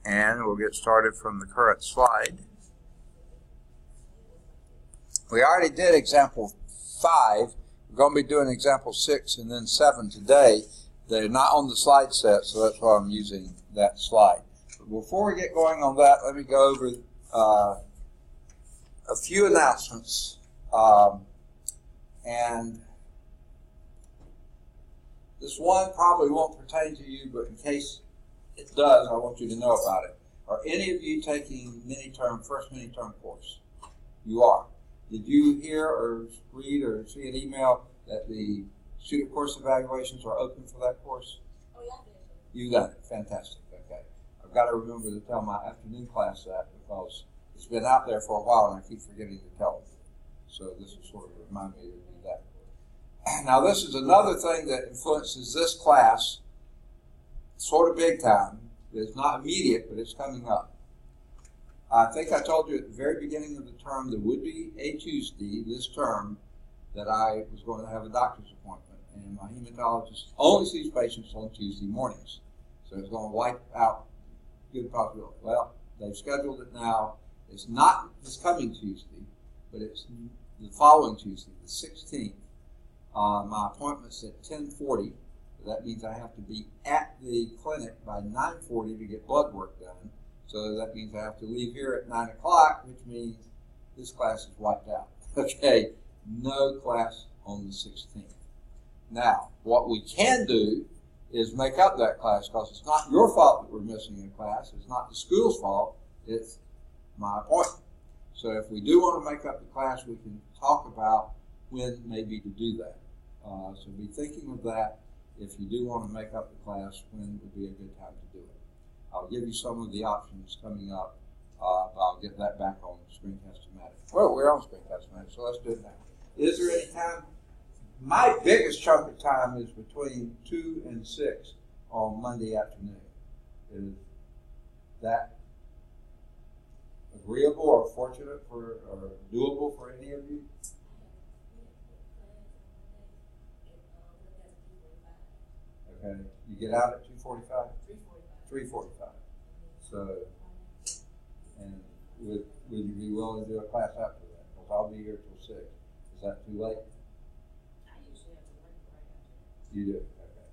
And we'll get started from the current slide. We already did example 5. We're going to be doing example 6 and then 7 today. They're not on the slide set, so that's why I'm using that slide. But before we get going on that, let me go over a few announcements. And this one probably won't pertain to you, but in case it does, I want you to know about it. Are any of you taking first mini-term course? You are. Did you hear or read or see an email that the student course evaluations are open for that course? Oh, yeah. You got it. Fantastic. Okay. I've got to remember to tell my afternoon class that because it's been out there for a while and I keep forgetting to tell them. So this will sort of remind me to do that. Now, this is another thing that influences this class sort of big time. It's not immediate, but it's coming up. I think I told you at the very beginning of the term there would be a Tuesday this term that I was going to have a doctor's appointment, and my hematologist only sees patients on Tuesday mornings. So it's going to wipe out good possibility. Well, they've scheduled it now. It's not this coming Tuesday, but it's the following Tuesday, the 16th. My appointment's at 10:40. That means I have to be at the clinic by 9:40 to get blood work done. So that means I have to leave here at 9 o'clock, which means this class is wiped out. Okay, no class on the 16th. Now, what we can do is make up that class because it's not your fault that we're missing a class. It's not the school's fault. It's my appointment. So if we do want to make up the class, we can talk about when maybe to do that. So be thinking of that. If you do want to make up the class, when would be a good time to do it? I'll give you some of the options coming up. I'll get that back on Screencast-O-Matic. Well, we're on Screencast-O-Matic, so let's do it now. Is there any time? My biggest chunk of time is between 2 and 6 on Monday afternoon. Is that agreeable or fortunate or doable for any of you? Okay, you get out at 2:45? 3:45. So, and would you be willing to do a class after that? Because I'll be here till 6. Is that too late? I usually have to work right after. You do? Okay.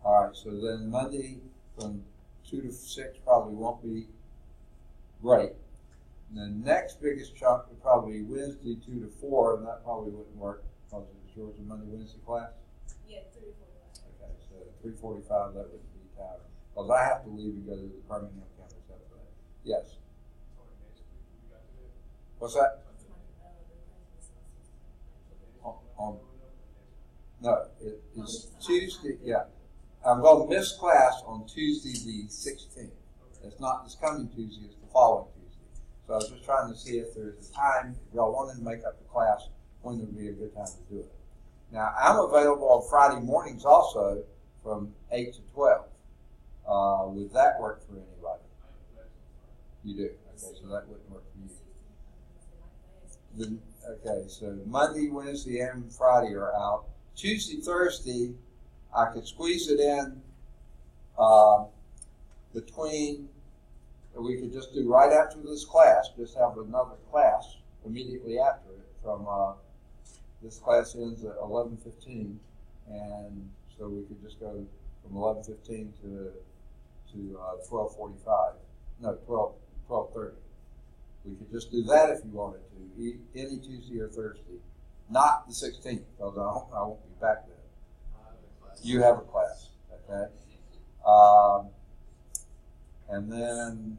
All right, so then Monday from 2 to 6 probably won't be great. And the next biggest chunk would probably be Wednesday 2 to 4, and that probably wouldn't work because it's yours a Monday, Wednesday class? Yeah, 3 to 4. Okay, so 3:45, that would be time. Because I have to leave and go to the Birmingham campus after that. Yes. What's that? No, it's Tuesday. Yeah, I'm going to miss class on Tuesday the 16th. It's not this coming Tuesday; it's the following Tuesday. So I was just trying to see if there's a time if y'all wanted to make up the class when would be a good time to do it. Now I'm available on Friday mornings also from 8 to 12. Would that work for anybody? You do? Okay, so that wouldn't work for you. Okay, so Monday, Wednesday, and Friday are out. Tuesday, Thursday, I could squeeze it in between, we could just do right after this class, just have another class immediately after it from, this class ends at 11:15, and so we could just go from 11:15 to 12:45. No, 12:30. We could just do that if you wanted to, any Tuesday or Thursday, not the 16th, because I won't be back then. You have a class, okay? And then,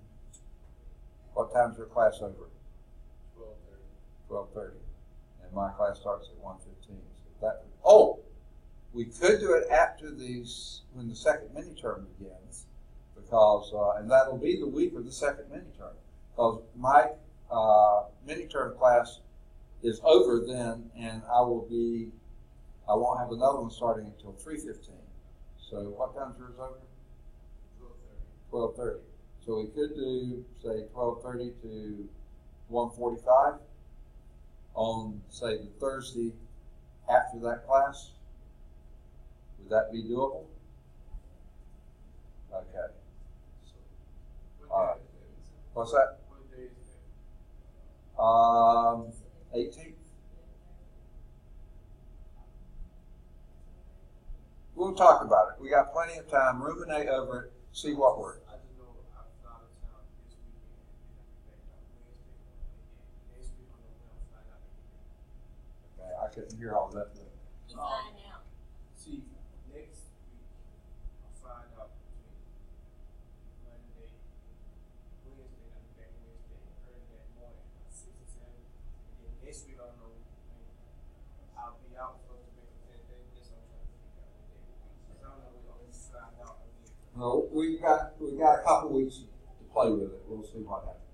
what time's your class over? 12:30. And my class starts at 1:15. So we could do it after when the second mini-term begins, because, and that'll be the week of the second mini-term, because my mini-term class is over then, and I won't have another one starting until 3:15. So what time's yours over? 12:30. So we could do, say, 12:30 to 1:45 on, say, the Thursday after that class. Would that be doable? Okay. All right. What's that? What day is that? 18th. We'll talk about it. We got plenty of time. Ruminate over it. See what works. I just know I'm out of town this weekend and I'll be back on Wednesday. Next week I'm gonna find out again. Okay, I couldn't hear all that. You flying out. See, next week I'll find out between Monday, Wednesday, I'll be back Wednesday, early that morning, about 6 or 7. And then next week I don't know when I'll be out for to make a 10 day. That's what I'm trying to figure out what day will be. Because I don't know when I'll find out again. No, we've got a couple weeks to play with it. We'll see what happens.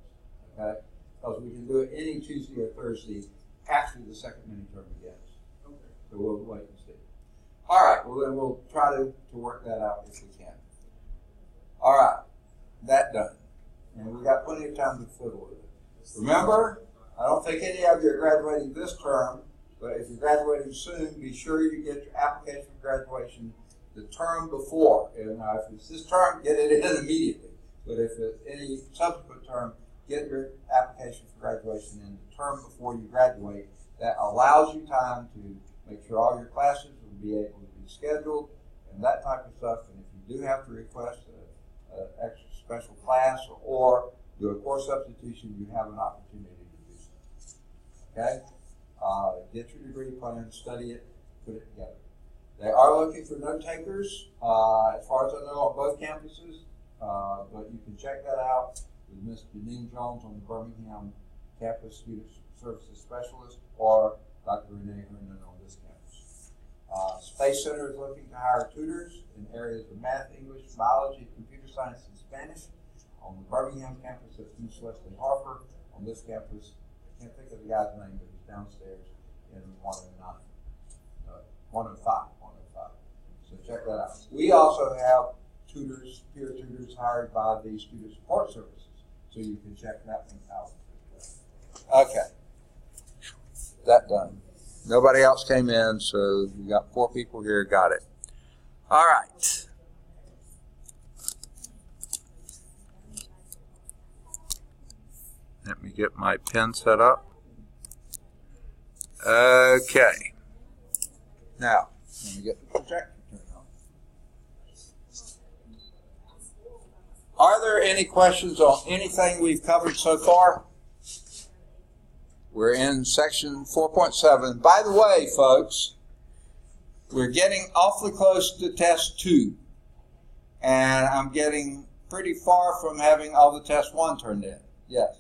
Okay? Because we can do it any Tuesday or Thursday after the second mini term begins. Okay. So we'll wait and see. All right. Well, then we'll try to work that out if we can. All right. That done. And we got plenty of time to fiddle with it. Remember, I don't think any of you are graduating this term, but if you're graduating soon, be sure you get your application for graduation the term before. And if it's this term, get it in immediately. But if it's any subsequent term, get your application for graduation in the term before you graduate. That allows you time to make sure all your classes will be able to be scheduled and that type of stuff. And if you do have to request an extra special class or do a course substitution, you have an opportunity to do so. Okay? Get your degree plan, study it, put it together. They are looking for note takers, as far as I know, on both campuses, but you can check that out with Ms. Janine Jones on the Birmingham campus, Student Services Specialist, or Dr. Renee Herndon on this campus. Space Center is looking to hire tutors in areas of math, English, biology, computer science, and Spanish. On the Birmingham campus, that's Ms. Leslie Harper. On this campus, I can't think of the guy's name, but he's downstairs in 109. 105. So check that out. We also have tutors, peer tutors hired by the Student Support Services. So you can check that one out. Okay. That done. Nobody else came in, so we got 4 people here. Got it. All right. Let me get my pen set up. Okay. Now, let me get the projector turned on. Are there any questions on anything we've covered so far? We're in section 4.7. By the way, folks, we're getting awfully close to test 2. And I'm getting pretty far from having all the test 1 turned in. Yes.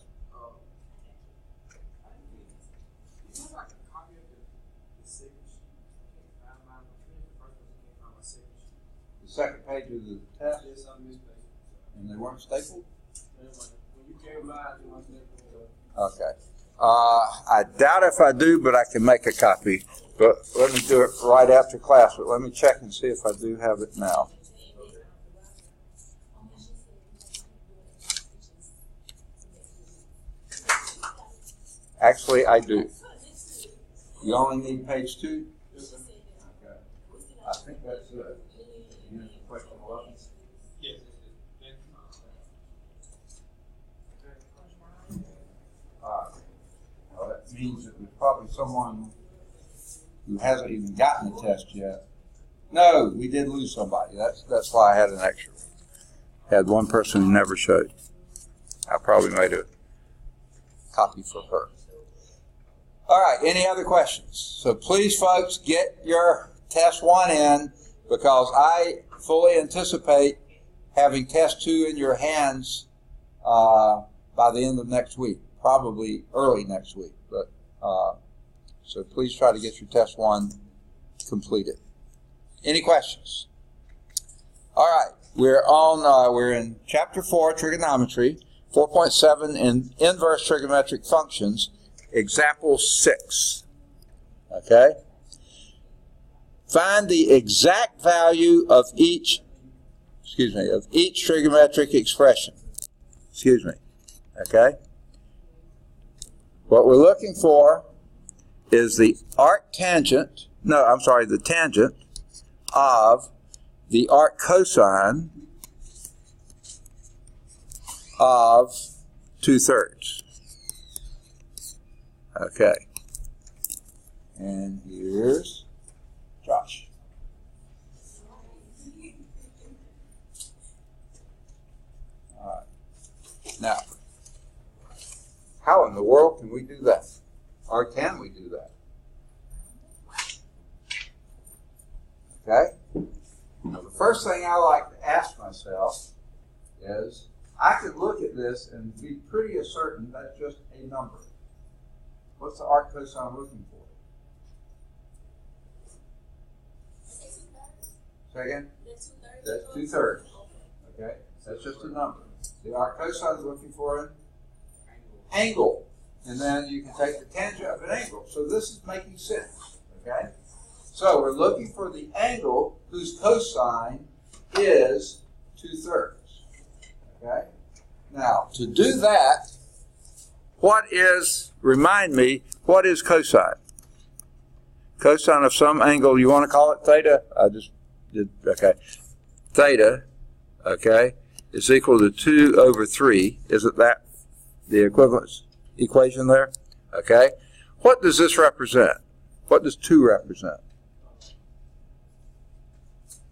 Second page of the test, and they weren't stapled? Okay. I doubt if I do, but I can make a copy. But let me do it right after class. But let me check and see if I do have it now. Actually, I do. You only need page 2? Okay. I think that's it. Question 11? Yes. Well, that means that there's probably someone who hasn't even gotten the test yet. No, we did lose somebody. That's why I had an extra. Had one person who never showed. I probably made a copy for her. All right, any other questions? So please, folks, get your test 1 in, because I fully anticipate having test 2 in your hands by the end of next week, probably early next week. But so please try to get your test 1 completed. Any questions? All right, we're in chapter 4, trigonometry, 4.7 in inverse trigonometric functions, example 6. Okay. Find the exact value of each trigonometric expression. Okay? What we're looking for is the tangent of the arc cosine of 2/3. Okay. And here's Josh. All right. Now, how in the world can we do that? Or can we do that? Okay? Now, the first thing I like to ask myself is, I could look at this and be pretty certain that's just a number. What's the arc cosine I'm looking for? Say again? That's 2/3. Okay? That's just a number. The arc cosine is looking for an angle. And then you can take the tangent of an angle. So this is making sense. Okay? So we're looking for the angle whose cosine is 2/3. Okay? Now, to do that, remind me, what is cosine? Cosine of some angle, you want to call it theta? I just did, okay. Theta, okay, is equal to 2/3. Isn't that the equivalence equation there? Okay. What does this represent? What does 2 represent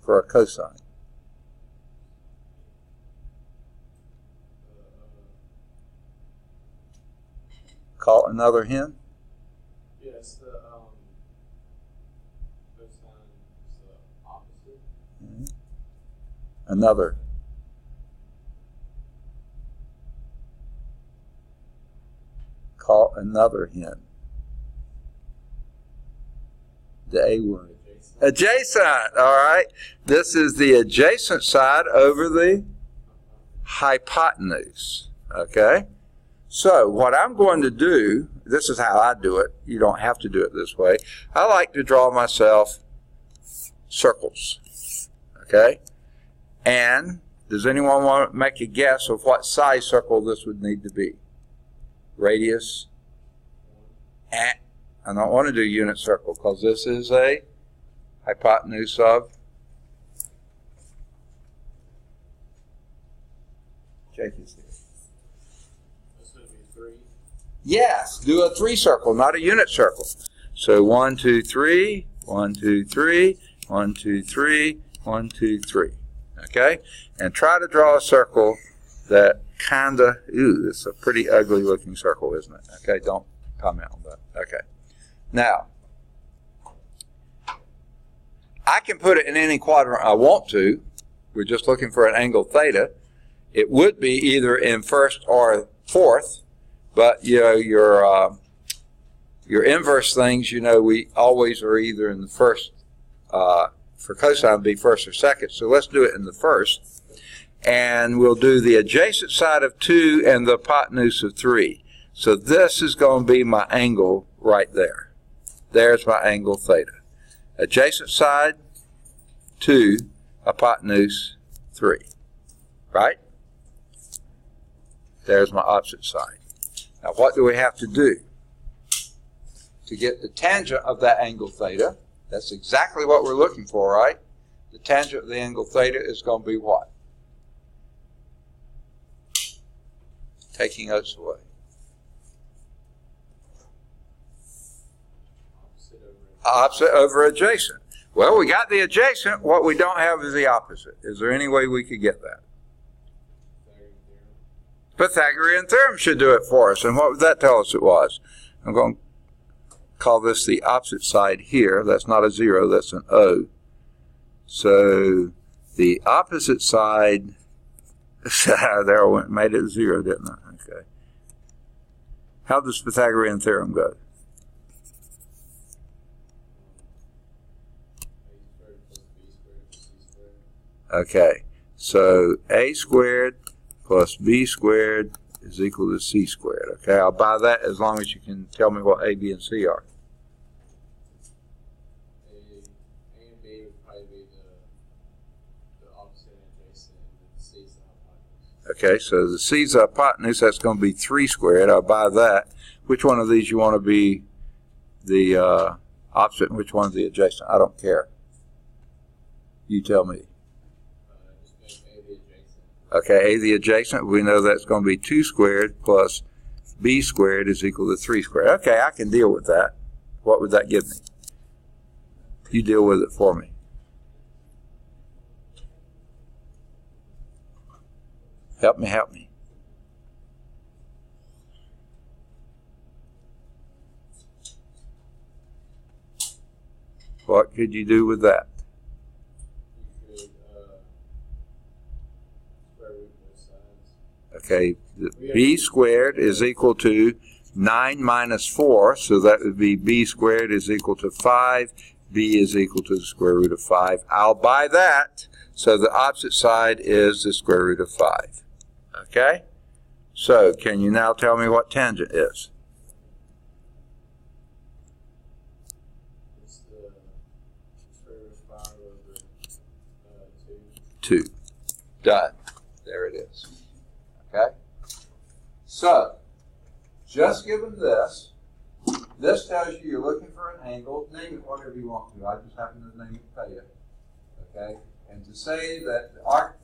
for a cosine? Call another hen? Yes, the cosine is the opposite. Mm-hmm. Another. Call another hen. The A word. Adjacent. All right. This is the adjacent side over the hypotenuse. Okay. So what I'm going to do, this is how I do it. You don't have to do it this way. I like to draw myself circles. Okay? And does anyone want to make a guess of what size circle this would need to be? Radius? I don't want to do unit circle because this is a hypotenuse of Jake is here. Yes, do a 3 circle, not a unit circle. So 1, 2, 3, 1, 2, 3, 1, 2, 3, 1, 2, 3. Okay? And try to draw a circle that it's a pretty ugly looking circle, isn't it? Okay, don't comment on that. Okay. Now, I can put it in any quadrant I want to. We're just looking for an angle theta. It would be either in first or fourth. But, you know, your inverse things, you know, we always are either in the first, for cosine, it'd be first or second. So let's do it in the first. And we'll do the adjacent side of 2 and the hypotenuse of 3. So this is going to be my angle right there. There's my angle theta. Adjacent side, 2, hypotenuse, 3. Right? There's my opposite side. Now, what do we have to do to get the tangent of that angle theta? That's exactly what we're looking for, right? The tangent of the angle theta is going to be what? Taking us away. Opposite over adjacent. Well, we got the adjacent. What we don't have is the opposite. Is there any way we could get that? Pythagorean theorem should do it for us. And what would that tell us it was? I'm going to call this the opposite side here. That's not a 0, that's an O. So the opposite side, there I went, made it 0, didn't I? Okay. How does Pythagorean theorem go? Okay, so a squared plus b squared is equal to c squared. Okay, I'll buy that as long as you can tell me what a, b, and c are. A and b would probably be the opposite and adjacent, and the c is the hypotenuse. Okay, so the c is the hypotenuse, that's going to be 3 squared. I'll buy that. Which one of these you want to be the opposite and which one's the adjacent? I don't care. You tell me. Okay, the adjacent, we know that's going to be 2 squared plus b squared is equal to 3 squared. Okay, I can deal with that. What would that give me? You deal with it for me. Help me, help me. What could you do with that? You could square root both sides. Okay, b squared is equal to 9 minus 4, so that would be b squared is equal to 5. B is equal to the square root of 5. I'll buy that. So the opposite side is the square root of 5. Okay? So can you now tell me what tangent is? It's the square root of 5 over 2. Done. There it is. Okay? So, just given this, this tells you you're looking for an angle. Name it whatever you want to. I just happen to name it theta. Okay? And to say that the arc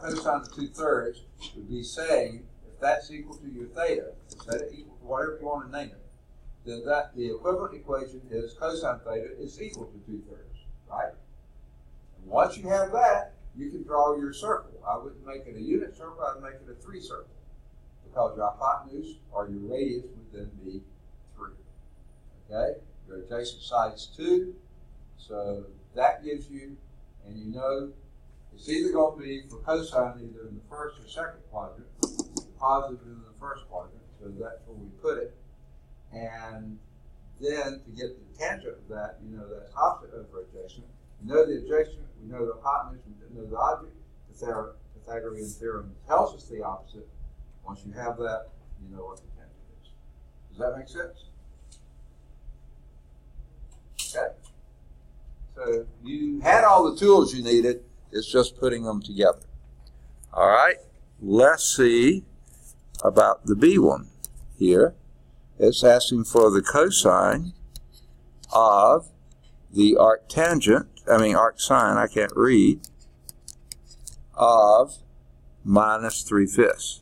cosine of 2/3 would be saying if that's equal to your theta, set it equal to whatever you want to name it, then that the equivalent equation is cosine theta is equal to 2/3, right? And once you have that, you can draw your circle. I wouldn't make it a unit circle, I'd make it a 3 circle. Because your hypotenuse or your radius would then be 3. Okay? Your adjacent side is 2. So that gives you, and you know, it's either going to be for cosine either in the first or second quadrant, positive in the first quadrant, so that's where we put it. And then to get the tangent of that, you know that's opposite over adjacent. We know the adjacent, we know the hypotenuse, we know the object. The Pythagorean theorem tells us the opposite. Once you have that, you know what the tangent is. Does that make sense? Okay. So you had all the tools you needed. It's just putting them together. All right. Let's see about the B one here. It's asking for the cosine of the arc sine, I can't read, of minus 3/5.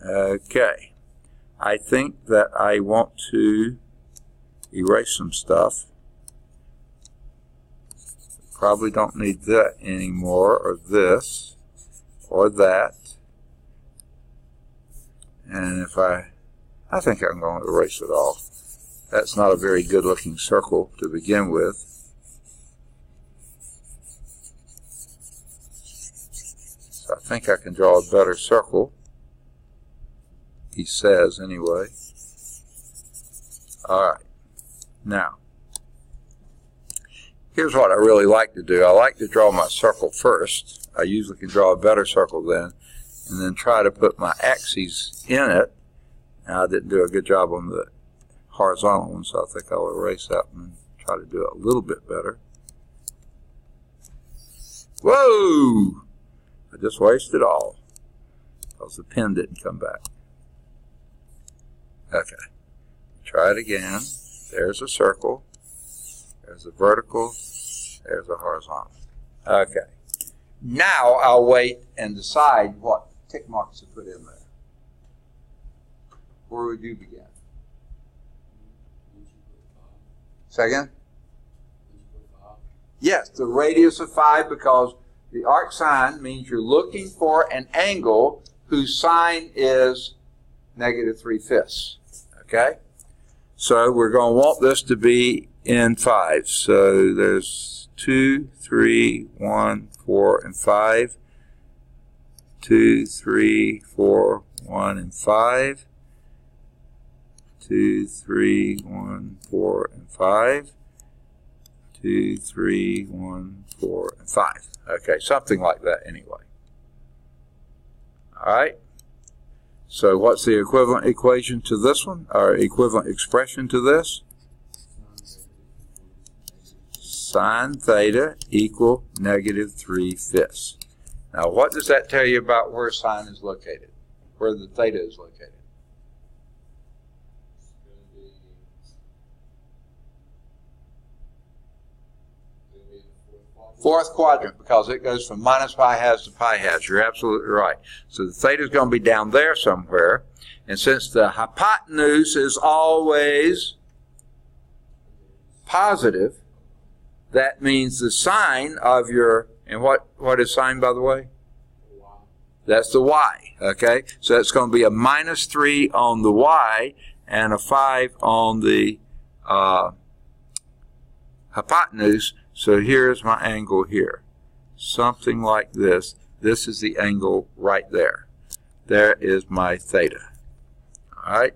Okay. I think that I want to erase some stuff. Probably don't need that anymore, or this, or that. And if I think I'm going to erase it all. That's not a very good looking circle to begin with. So I think I can draw a better circle. He says anyway. Alright. Now, here's what I really like to do. I like to draw my circle first. I usually can draw a better circle then, and then try to put my axes in it. Now, I didn't do a good job on the horizontal one, so I think I'll erase that one and try to do it a little bit better. Whoa! I just wasted it all because the pen didn't come back. Okay. Try it again. There's a circle. There's a vertical. There's a horizontal. Okay. Now I'll wait and decide what tick marks to put in there. Where would you begin? Second? Yes, the radius of 5, because the arc sine means you're looking for an angle whose sine is negative 3/5. Okay? So we're going to want this to be in 5. So there's 2, 3, 1, 4, and 5. 2, 3, 4, 1, and 5. 2, 3, 1, 4, and 5. 2, 3, 1, 4, and 5. Okay, something like that anyway. All right. So what's the equivalent equation to this one, or equivalent expression to this? Sine theta equal negative 3/5. Now, what does that tell you about where sine is located, where the theta is located? Fourth quadrant, because it goes from minus pi halves to pi halves. You're absolutely right. So the theta is going to be down there somewhere. And since the hypotenuse is always positive, that means the sine of your, and what is sine, by the way? That's the y, okay? So it's going to be a minus 3 on the y and a 5 on the hypotenuse. So here's my angle here. Something like this. This is the angle right there. There is my theta. All right?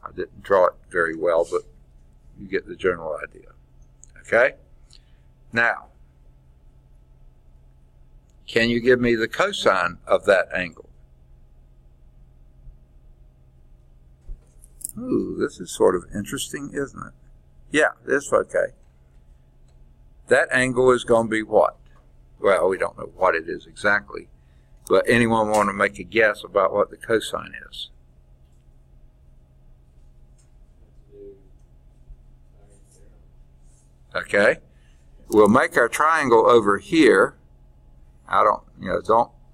I didn't draw it very well, but you get the general idea. Okay? Now, can you give me the cosine of that angle? Ooh, this is sort of interesting, isn't it? Yeah, it's okay. That angle is going to be what? Well, we don't know what it is exactly, but anyone want to make a guess about what the cosine is? Okay. We'll make our triangle over here. I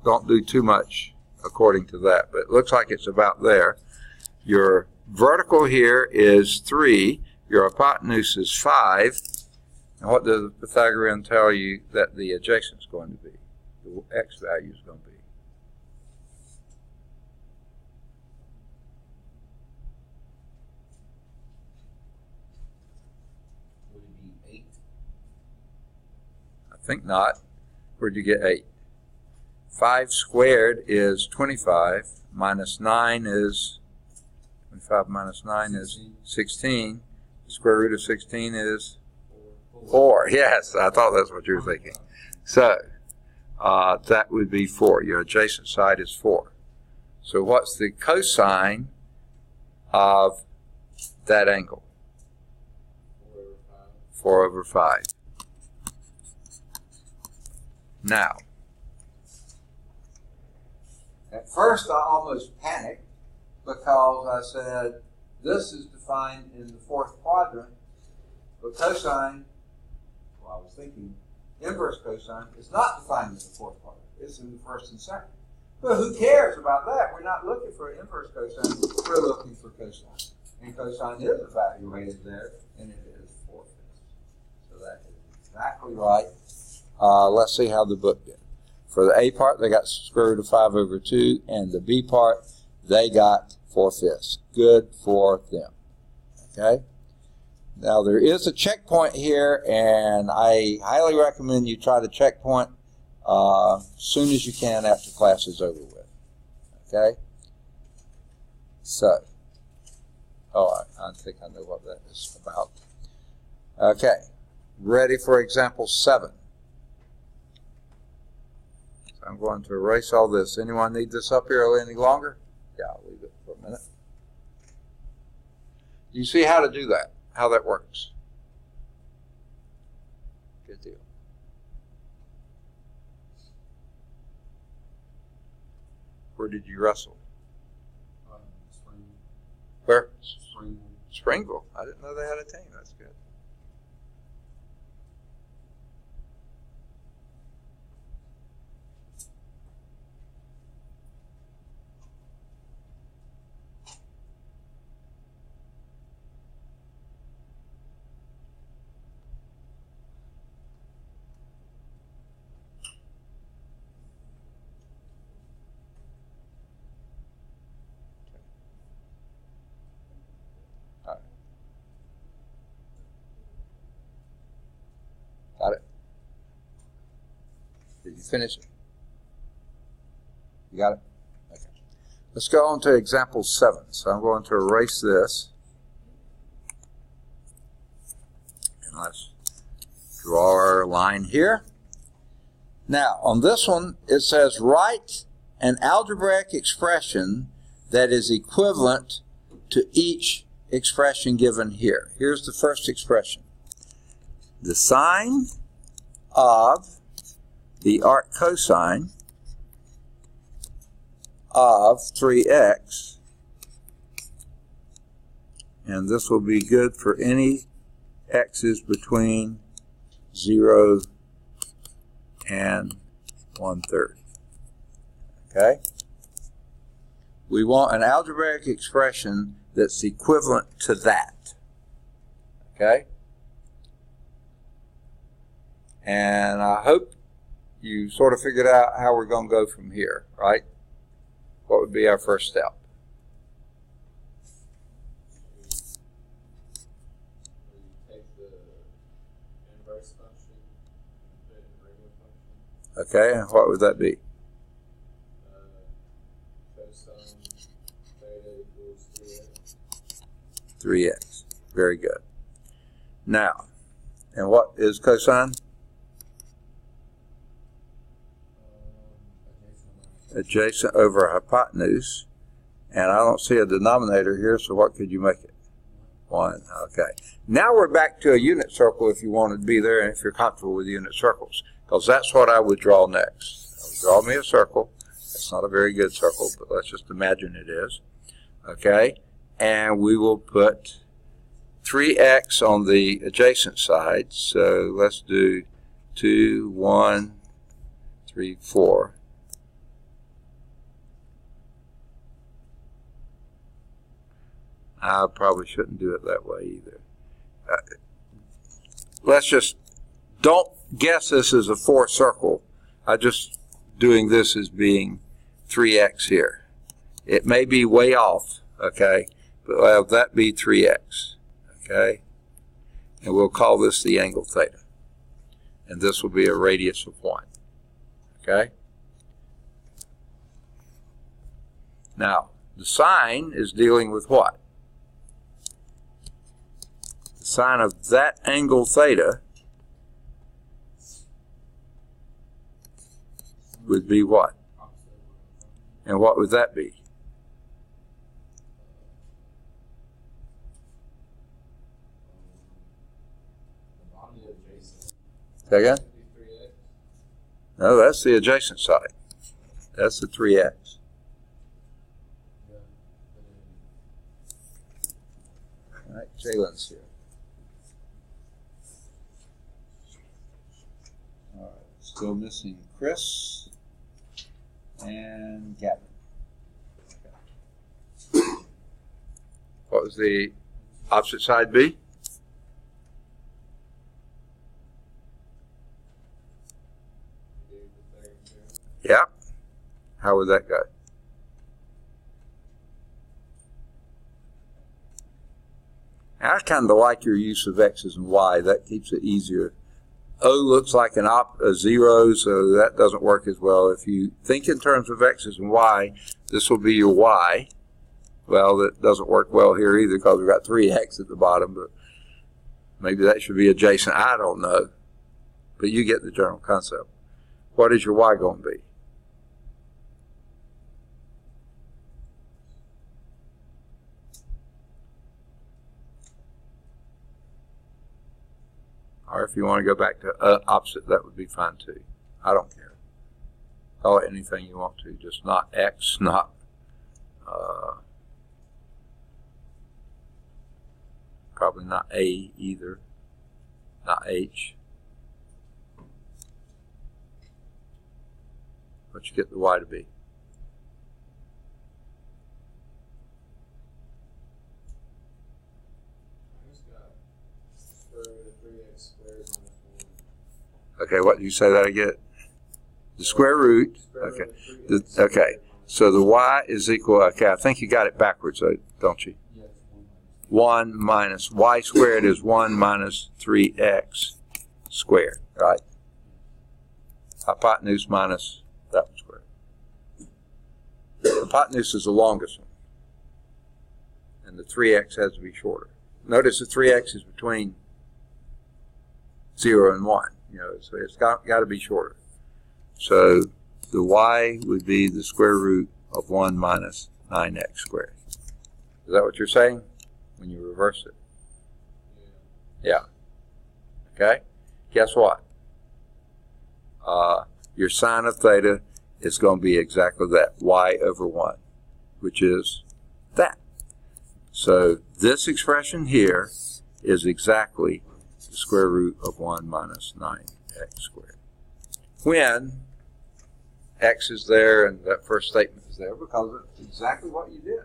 don't do too much according to that, but it looks like it's about there. Your vertical here is 3. Your hypotenuse is 5. And what does the Pythagorean tell you that the adjacent is going to be? The x value is going to be? Would it be 8? I think not. Where'd you get 8? 5 squared is 25. Minus 9 is 25 minus 9 is 16. Square root of 16 is 4. Yes, I thought that's what you were thinking. So, that would be 4. Your adjacent side is 4. So what's the cosine of that angle? 4 over 5. Now, at first I almost panicked because I said, this is defined in the fourth quadrant, but cosine, well, I was thinking inverse cosine is not defined in the fourth quadrant. It's in the first and second. But who cares about that? We're not looking for inverse cosine. We're looking for cosine. And cosine is evaluated there, and it is 4/5. So that is exactly right. Let's see how the book did. For the A part, they got square root of 5 over 2, and the B part, they got 4/5. Good for them. Okay? Now, there is a checkpoint here, and I highly recommend you try to checkpoint as soon as you can after class is over with. Okay? So, I think I know what that is about. Okay. Ready for example 7. So I'm going to erase all this. Anyone need this up here any longer? Yeah, I'll leave it for a minute. You see how to do that, how that works. Good deal. Where did you wrestle? Spring. Where? Spring. Springville. I didn't know they had a team. That's good. Got it? Did you finish it? You got it? Okay. Let's go on to example 7. So I'm going to erase this. And let's draw our line here. Now, on this one, it says write an algebraic expression that is equivalent to each expression given here. Here's the first expression. The sine of the arc cosine of 3x, and this will be good for any x's between 0 and 1/3. Okay? We want an algebraic expression that's equivalent to that. Okay? And I hope you sort of figured out how we're going to go from here, right? What would be our first step? We take the inverse function and put it in the regular function. Okay, and what would that be? Cosine theta equals 3x. 3x. Very good. Now, and what is cosine? Adjacent over hypotenuse. And I don't see a denominator here, so what could you make it? 1. Okay. Now we're back to a unit circle if you wanted to be there and if you're comfortable with unit circles. Because that's what I would draw next. I would draw me a circle. It's not a very good circle, but let's just imagine it is. Okay. And we will put 3x on the adjacent side. So let's do 2, 1, 3, 4. I probably shouldn't do it that way either. Let's just, don't guess this as a 4 circle. I'm just doing this as being 3x here. It may be way off, okay, but we'll have that be 3x, okay? And we'll call this the angle theta. And this will be a radius of 1, okay? Now, the sine is dealing with what? The sine of that angle theta would be what? And what would that be? Say again? No, that's the adjacent side. That's the 3x. All right, Jalen's here. All right, still missing Chris and Gavin. Okay. What was the opposite side be? Yeah. How would that go? I kind of like your use of x's and y. That keeps it easier. O looks like a 0, so that doesn't work as well. If you think in terms of x's and y, this will be your y. Well, that doesn't work well here either because we've got 3x at the bottom, but maybe that should be adjacent. I don't know. But you get the general concept. What is your y going to be? Or if you want to go back to opposite, that would be fine too. I don't care. Call it anything you want to, just not x, not probably not a either, not h. What you get the y to be? Okay, what did you say that again? The square root. Okay. Okay. So the y is equal, okay, I think you got it backwards, don't you? 1 minus y squared is 1 minus 3x squared, right? Hypotenuse minus that one squared. Hypotenuse is the longest one. And the 3x has to be shorter. Notice the 3x is between 0 and 1. You know, so it's got to be shorter. So the y would be the square root of 1 minus 9x squared. Is that what you're saying when you reverse it? Yeah. Okay? Guess what? Your sine of theta is going to be exactly that, y over 1, which is that. So this expression here is exactly the square root of 1 minus 9x squared. when x is there and that first statement is there, because it's exactly what you did.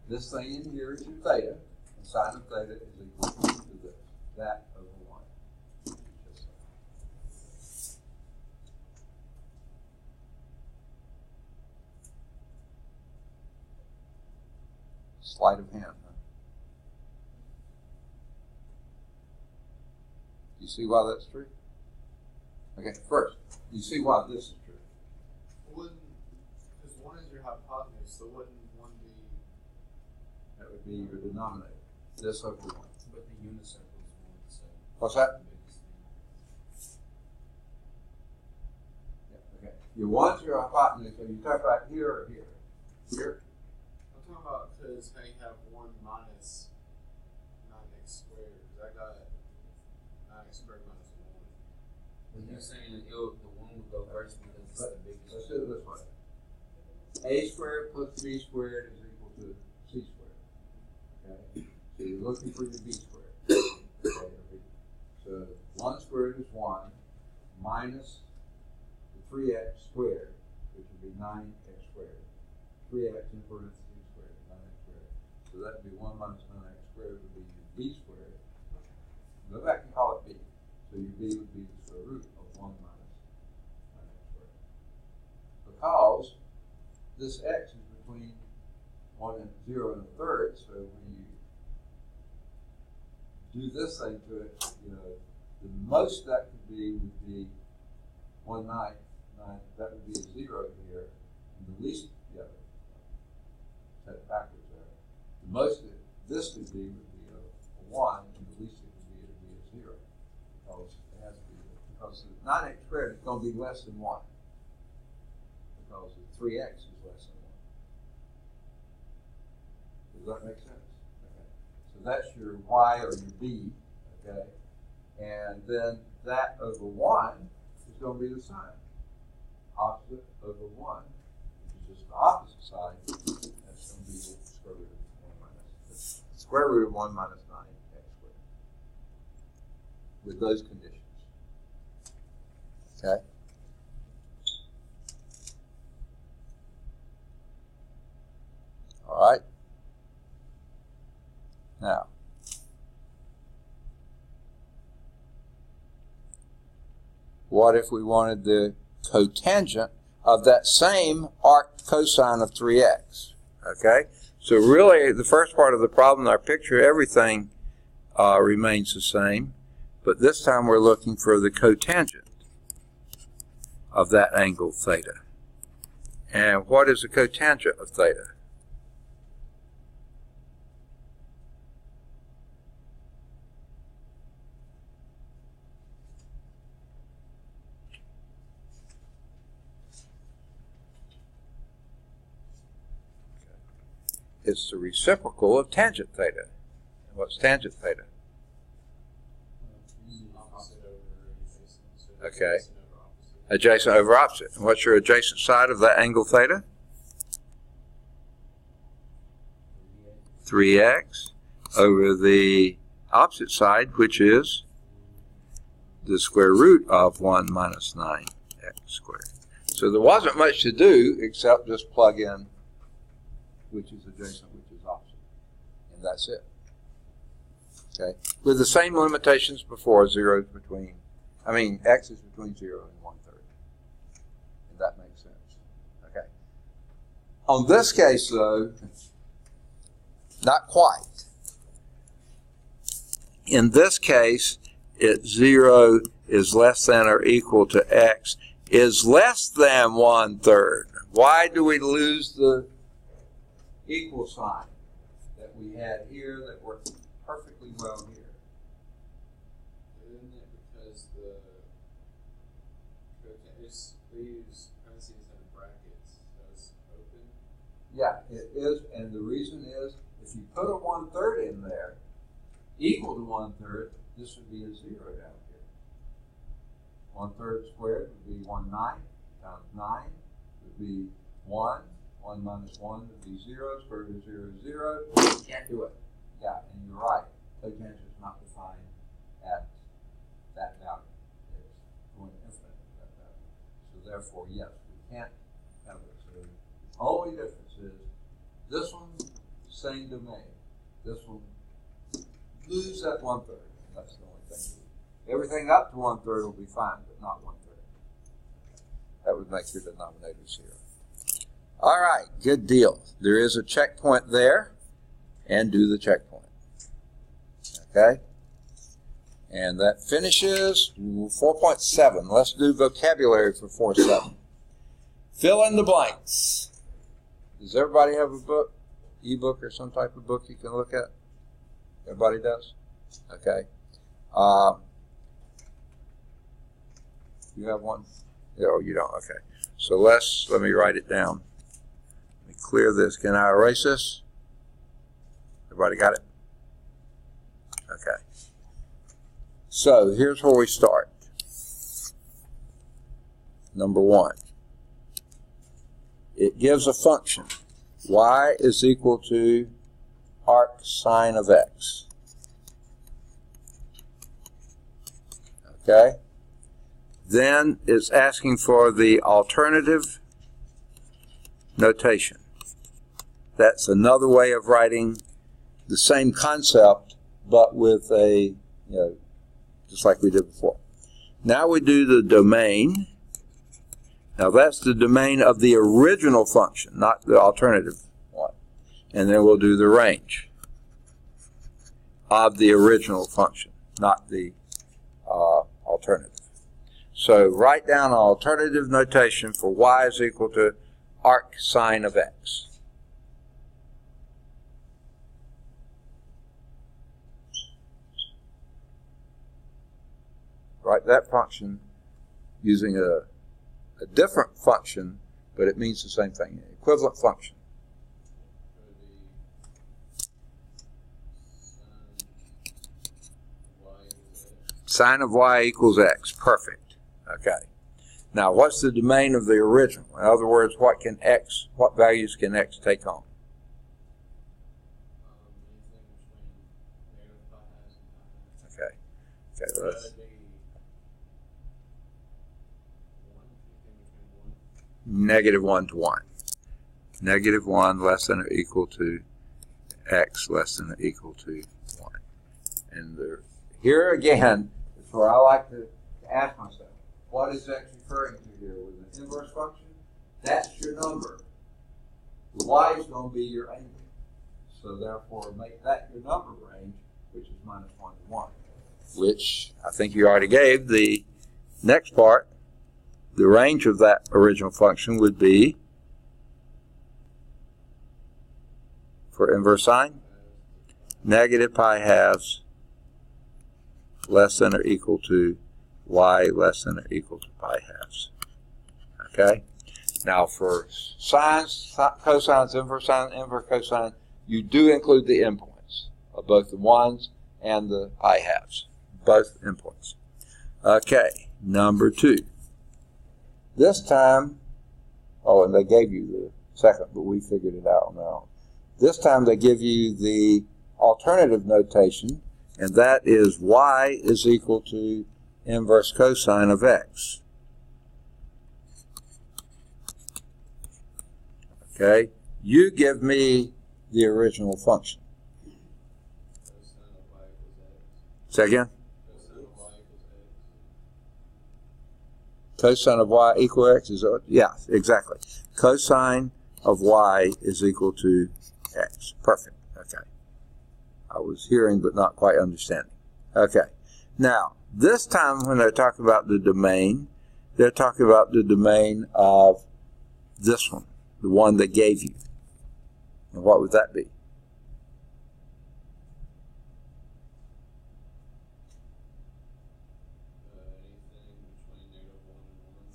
This thing in here is your theta, and sine of theta is equal to this, that over 1. Sleight of hand, huh? You see why that's true? Okay, first, you see why this is true. Wouldn't, because 1 is your hypotenuse, so wouldn't 1 be? That would be your denominator. This over 1. But the unicircle is one of the same. What's that? Biggest thing. Yeah, okay. Your 1's your hypotenuse, so you talk about here or here? Here? I'm talking about because how you have 1 minus 9x squared. Because I got 9x squared minus 1. But you're saying the 1 would go first because it's the biggest. Let's do it this way. A squared plus b squared is equal to c squared. Okay? So you're looking for your b squared. Okay? So 1 squared is 1 minus the 3x squared, which would be 9x squared. 3x in parentheses squared, 9x squared. So that would be 1 minus 9x squared would be your b squared. Go back and call it b. So your b would be the square root of 1 minus 9x squared. Because this x is between 1 and 0 and a third, so when you do this thing to it, you know, the most that could be would be 1/9, that would be a 0 here, and the least, yeah, set it backwards there. The most that this could be would be a 1, and the least it would be a 0, because it has to be, because the 9x squared is going to be less than 1, because the 3x is less than 1. Does that make sense? Okay. So that's your y or your b, okay? And then that over 1 is going to be the sign. Opposite over 1, which is just the opposite side, that's going to be the square root of 1 minus, the square root of 1 minus 9x squared. With those conditions. Okay? All right? Now, what if we wanted the cotangent of that same arc cosine of 3x? Okay? So really, the first part of the problem, our picture, everything remains the same, but this time we're looking for the cotangent of that angle theta. And what is the cotangent of theta? It's the reciprocal of tangent theta. And what's tangent theta? Opposite over adjacent. So Okay. adjacent over opposite. Adjacent over opposite. And what's your adjacent side of that angle theta? 3x over the opposite side, which is the square root of 1 minus 9x squared. So there wasn't much to do except just plug in which is adjacent, which is opposite. And that's it. Okay? With the same limitations before, zeros between, x is between 0 and 1/3. And that makes sense. Okay? On this case, though, not quite. In this case, it's 0 is less than or equal to x is less than 1/3. Why do we lose the equal sign that we had here that worked perfectly well here? Isn't it because they use parentheses and brackets, so it's open? Yeah, it is, and the reason is if you put a 1/3 in there equal to 1/3, this would be a 0 down here. 1/3 squared would be 1/9 times 9 would be 1. 1 minus 1 would be 0. Square root of 0 is 0. You can't do it. Yeah, and you're right. Cotangent is not defined at that value. It's going infinite at that value. therefore, yes, we can't have it. So the only difference is this one, same domain. This one, lose that 1/3. That's the only thing. Everything up to 1/3 will be fine, but not 1/3. That would make your denominators 0. All right, good deal. There is a checkpoint there, and do the checkpoint. Okay? And that finishes 4.7. Let's do vocabulary for 4.7. Fill in the blanks. Does everybody have a book, ebook, or some type of book you can look at? Everybody does? Okay. You have one? Oh, you don't. Okay. So let me write it down. Let me clear this. Can I erase this? Everybody got it? Okay. So here's where we start. Number 1. It gives a function. Y is equal to arc sine of x. Okay? Then it's asking for the alternative notation. That's another way of writing the same concept, but with a, just like we did before. Now we do the domain. Now that's the domain of the original function, not the alternative one. And then we'll do the range of the original function, not the alternative. So write down an alternative notation for y is equal to arc sine of x. Write that function using a different function, but it means the same thing, an equivalent function. Sine of y equals x. Perfect. Okay. Now, what's the domain of the original? In other words, what values can x take on? Okay. Okay. Let's. -1 to 1. -1 less than or equal to x less than or equal to 1. And here again is where I like to ask myself, what is x referring to here with an inverse function? That's your number. The y is going to be your angle. So therefore, make that your number range, which is -1 to 1. Which I think you already gave. The next part, the range of that original function would be, for inverse sine, -pi/2 less than or equal to y less than or equal to pi/2. Okay? Now for sines, cosines, inverse sine, inverse cosine, you do include the endpoints of both the 1s and the pi/2. Both endpoints. Okay, number 2. This time, and they gave you the second, but we figured it out on our own. This time they give you the alternative notation, and that is y is equal to inverse cosine of x. Okay? You give me the original function. Say again? Cosine of y equal x is, yeah, exactly. Cosine of y is equal to x. Perfect. Okay. I was hearing but not quite understanding. Okay. Now, this time when they're talking about the domain, they're talking about the domain of this one, the one they gave you. And what would that be?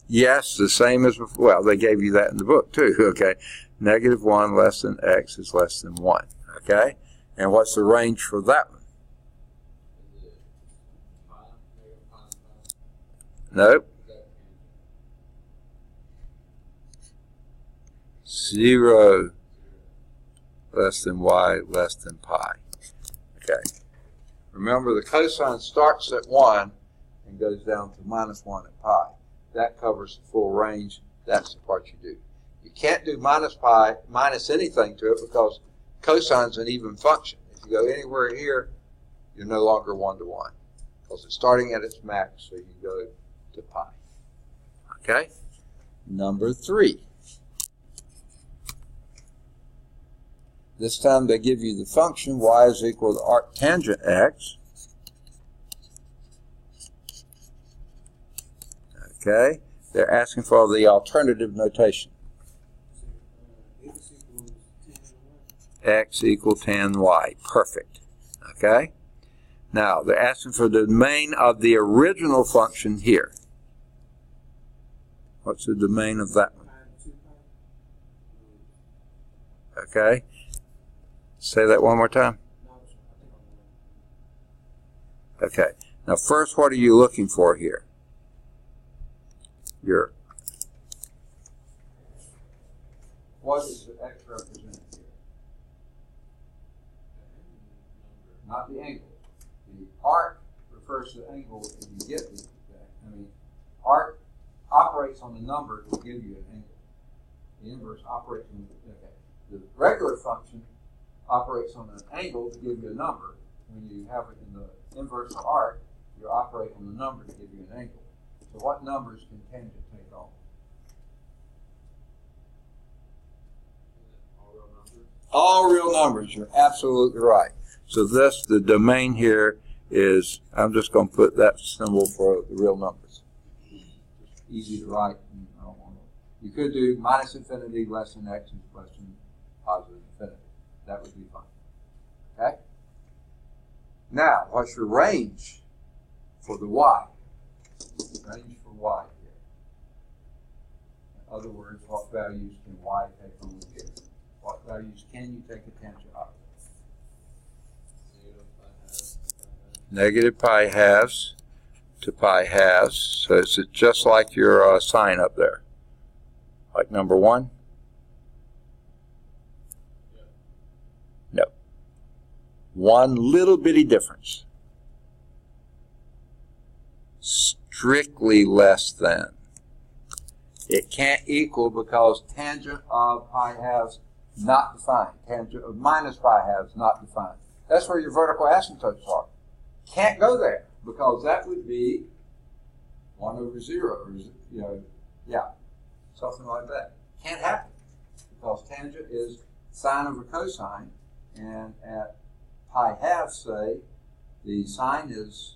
Yes, the same as before. Well, they gave you that in the book too, okay? -1 less than x is less than 1, okay? And what's the range for that one? Nope. 0 less than y less than pi. Okay. Remember, the cosine starts at 1 and goes down to -1 at pi. that covers the full range. That's the part you do. You can't do minus pi, minus anything to it, because cosine's an even function. If you go anywhere here, you're no longer 1-to-1, because it's starting at its max, so you go to pi. Okay? Number 3. This time they give you the function y is equal to arctangent x. Okay? They're asking for the alternative notation. X equals tan y. Perfect. Okay? Now, they're asking for the domain of the original function here. What's the domain of that one? Okay? Say that one more time. Okay. Now, first, what are you looking for here? What is the x represented here? Not the angle. The arc refers to the angle if you get the arc operates on the number to give you an angle. The inverse operates on the regular function operates on an angle to give you a number. When you have it in the inverse of arc, you operate on the number to give you an angle. So what numbers can tangent take on? All real numbers. You're absolutely right. So the domain here is, I'm just going to put that symbol for the real numbers. Just easy to write. I don't want to. You could do minus infinity less than x is less than positive infinity. That would be fine. Okay? Now, what's your range for the y? Range for y here. In other words, what values can y take on here? What values can you take a tangent out of? Negative pi halves to pi halves. So is it just like your sign up there? Like number 1? No. One little bitty difference. Strictly less than. It can't equal because tangent of pi halves not defined. Tangent of minus pi halves not defined. That's where your vertical asymptotes are. Can't go there because that would be 1 over 0 or, something like that. Can't happen because tangent is sine over cosine, and at pi halves, say, the sine is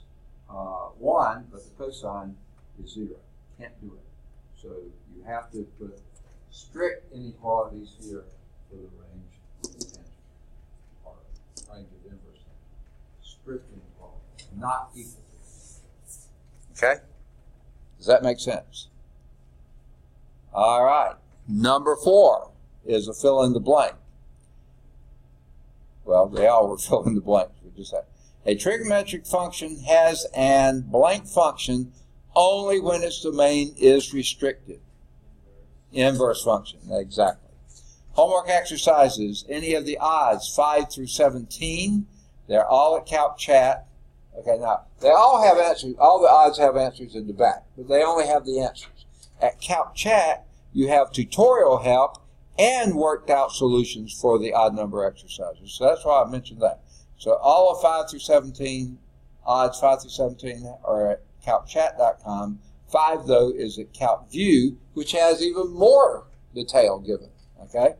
1, but the cosine is 0. Can't do it. So you have to put strict inequalities here for the range of tangent, or range of inverse tangent. Strict inequalities, not equal. Okay? Does that make sense? All right. Number 4 is a fill in the blank. Well, they all were fill in the blanks. We just had a trigonometric function has an blank function only when its domain is restricted. Inverse function, exactly. Homework exercises, any of the odds, 5 through 17, they're all at Calc Chat. Okay, now, they all have answers, all the odds have answers in the back, but they only have the answers. At Calc Chat, you have tutorial help and worked out solutions for the odd number exercises. So that's why I mentioned that. So all of 5 through 17, odds 5 through 17 are at calcchat.com. 5, though, is at CalcView, which has even more detail given. Okay?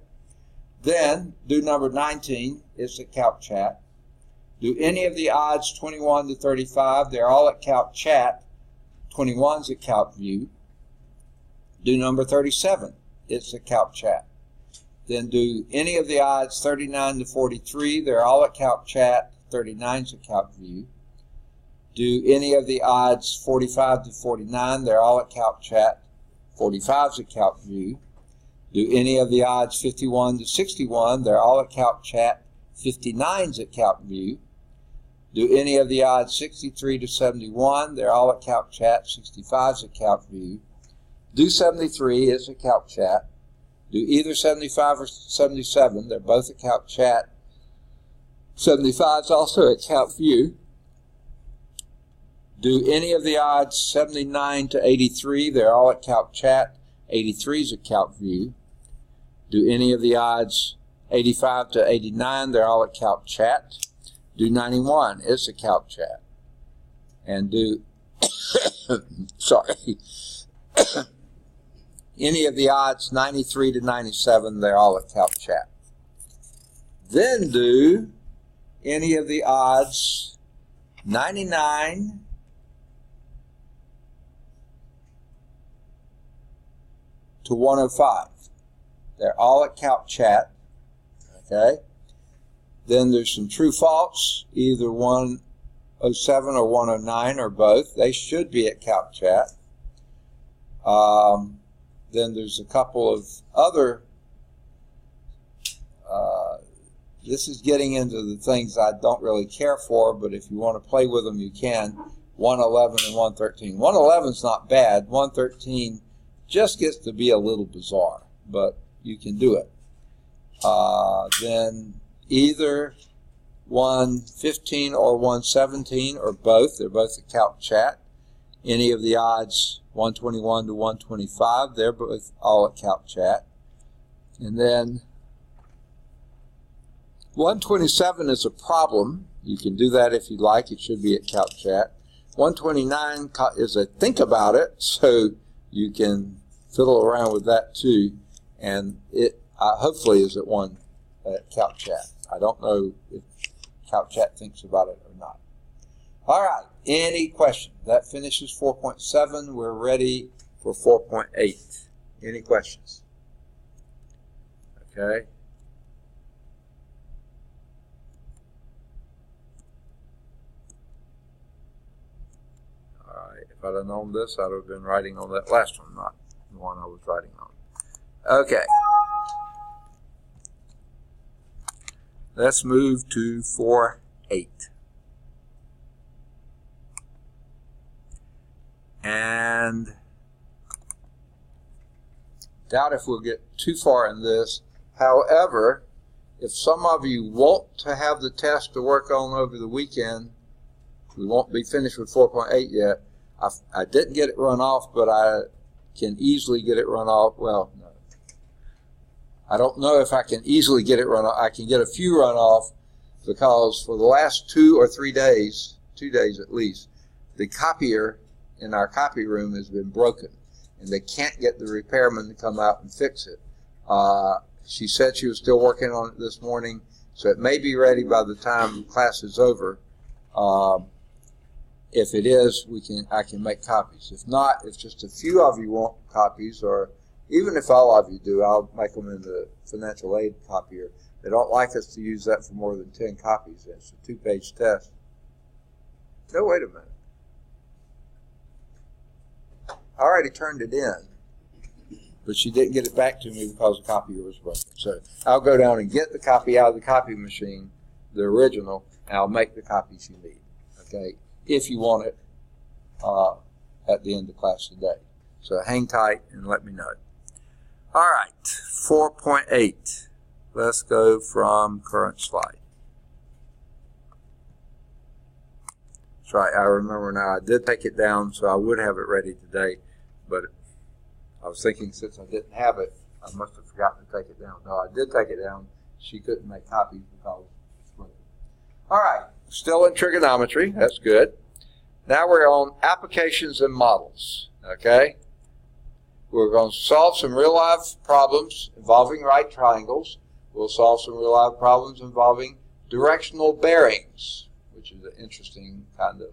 Then, do number 19, it's at CalcChat. Do any of the odds 21 to 35, they're all at CalcChat. 21's at CalcView. Do number 37, it's at CalcChat. Then do any of the odds 39 to 43, they're all at CalcChat. 39's at CalcView. Do any of the odds 45 to 49, they're all at CalcChat. 45's at CalcView. Do any of the odds 51 to 61, they're all at CalcChat. 59's at CalcView. Do any of the odds 63 to 71, they're all at CalcChat. 65's at CalcView. Do 73, it's at CalcChat. Do either 75 or 77, they're both at CalcChat. 75's also at CalcView. Do any of the odds 79 to 83, they're all at Calc Chat. 83 is at Calc View. Do any of the odds 85 to 89, they're all at Calc Chat. Do 91, it's a Calc Chat. And do, sorry, any of the odds 93 to 97, they're all at Calc Chat. Then do any of the odds 99 to 105. They're all at Calc Chat. Okay? Then there's some true false, either 107 or 109 or both. They should be at Calc Chat. Then there's a couple of other, this is getting into the things I don't really care for, but if you want to play with them, you can. 111 and 113. 111 is not bad. 113 just gets to be a little bizarre, but you can do it. Then either 115 or 117 or both. They're both at Calc Chat. Any of the odds 121 to 125, they're both all at Calc Chat. And then 127 is a problem. You can do that if you'd like. It should be at Calc Chat. 129 is a think about it, so you can fiddle around with that too. And it hopefully is at Calc Chat. I don't know if Calc Chat thinks about it or not. All right, any questions? That finishes 4.7. We're ready for 4.8. Any questions? Okay. All right, if I'd have known this, I'd have been writing on that last one, not the one I was writing on. Okay. Let's move to 4.8. And doubt if we'll get too far in this. However, if some of you want to have the test to work on over the weekend, we won't be finished with 4.8 yet. I didn't get it run off, but I can easily get it run off. Well, no. I don't know if I can easily get it run off. I can get a few run off because for the last 2 or 3 days, 2 days at least, the copier in our copy room has been broken, and they can't get the repairman to come out and fix it. She said she was still working on it this morning, so it may be ready by the time class is over. If it is, I can make copies. If not, if just a few of you want copies, or even if all of you do, I'll make them in the financial aid copier. They don't like us to use that for more than 10 copies. It's a 2-page test. No, wait a minute. I already turned it in, but she didn't get it back to me because the copier was broken. So I'll go down and get the copy out of the copy machine, the original, and I'll make the copies you need, okay, if you want it at the end of class today. So hang tight and let me know. All right, 4.8. Let's go from current slide. That's right, I remember now. I did take it down, so I would have it ready today, but I was thinking since I didn't have it, I must have forgotten to take it down. No, I did take it down. She couldn't make copies because it's broken. All right, still in trigonometry. That's good. Now we're on applications and models, okay? We're going to solve some real-life problems involving right triangles. We'll solve some real-life problems involving directional bearings, which is an interesting kind of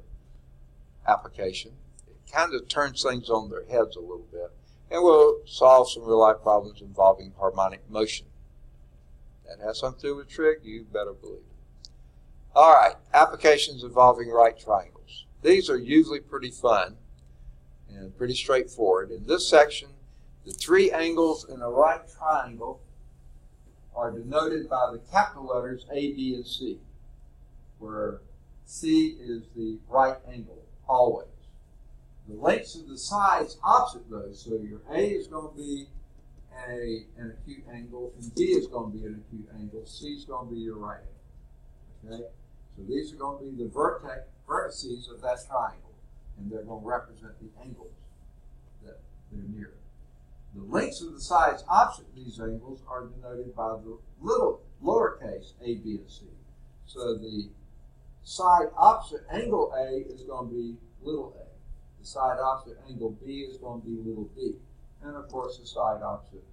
application. It kind of turns things on their heads a little bit. And we'll solve some real-life problems involving harmonic motion. That has something to do with trig, you better believe it. All right, applications involving right triangles. These are usually pretty fun and pretty straightforward. In this section, the 3 angles in a right triangle are denoted by the capital letters A, B, and C, where C is the right angle, always. The lengths of the sides opposite those, so your A is going to be an acute angle, and B is going to be an acute angle, C is going to be your right angle. Okay? So these are going to be the vertices of that triangle. and they're going to represent the angles that they're near. The lengths of the sides opposite these angles are denoted by the little lowercase a, b, and c. So the side opposite angle A is going to be little a. The side opposite angle B is going to be little b. And of course the side opposite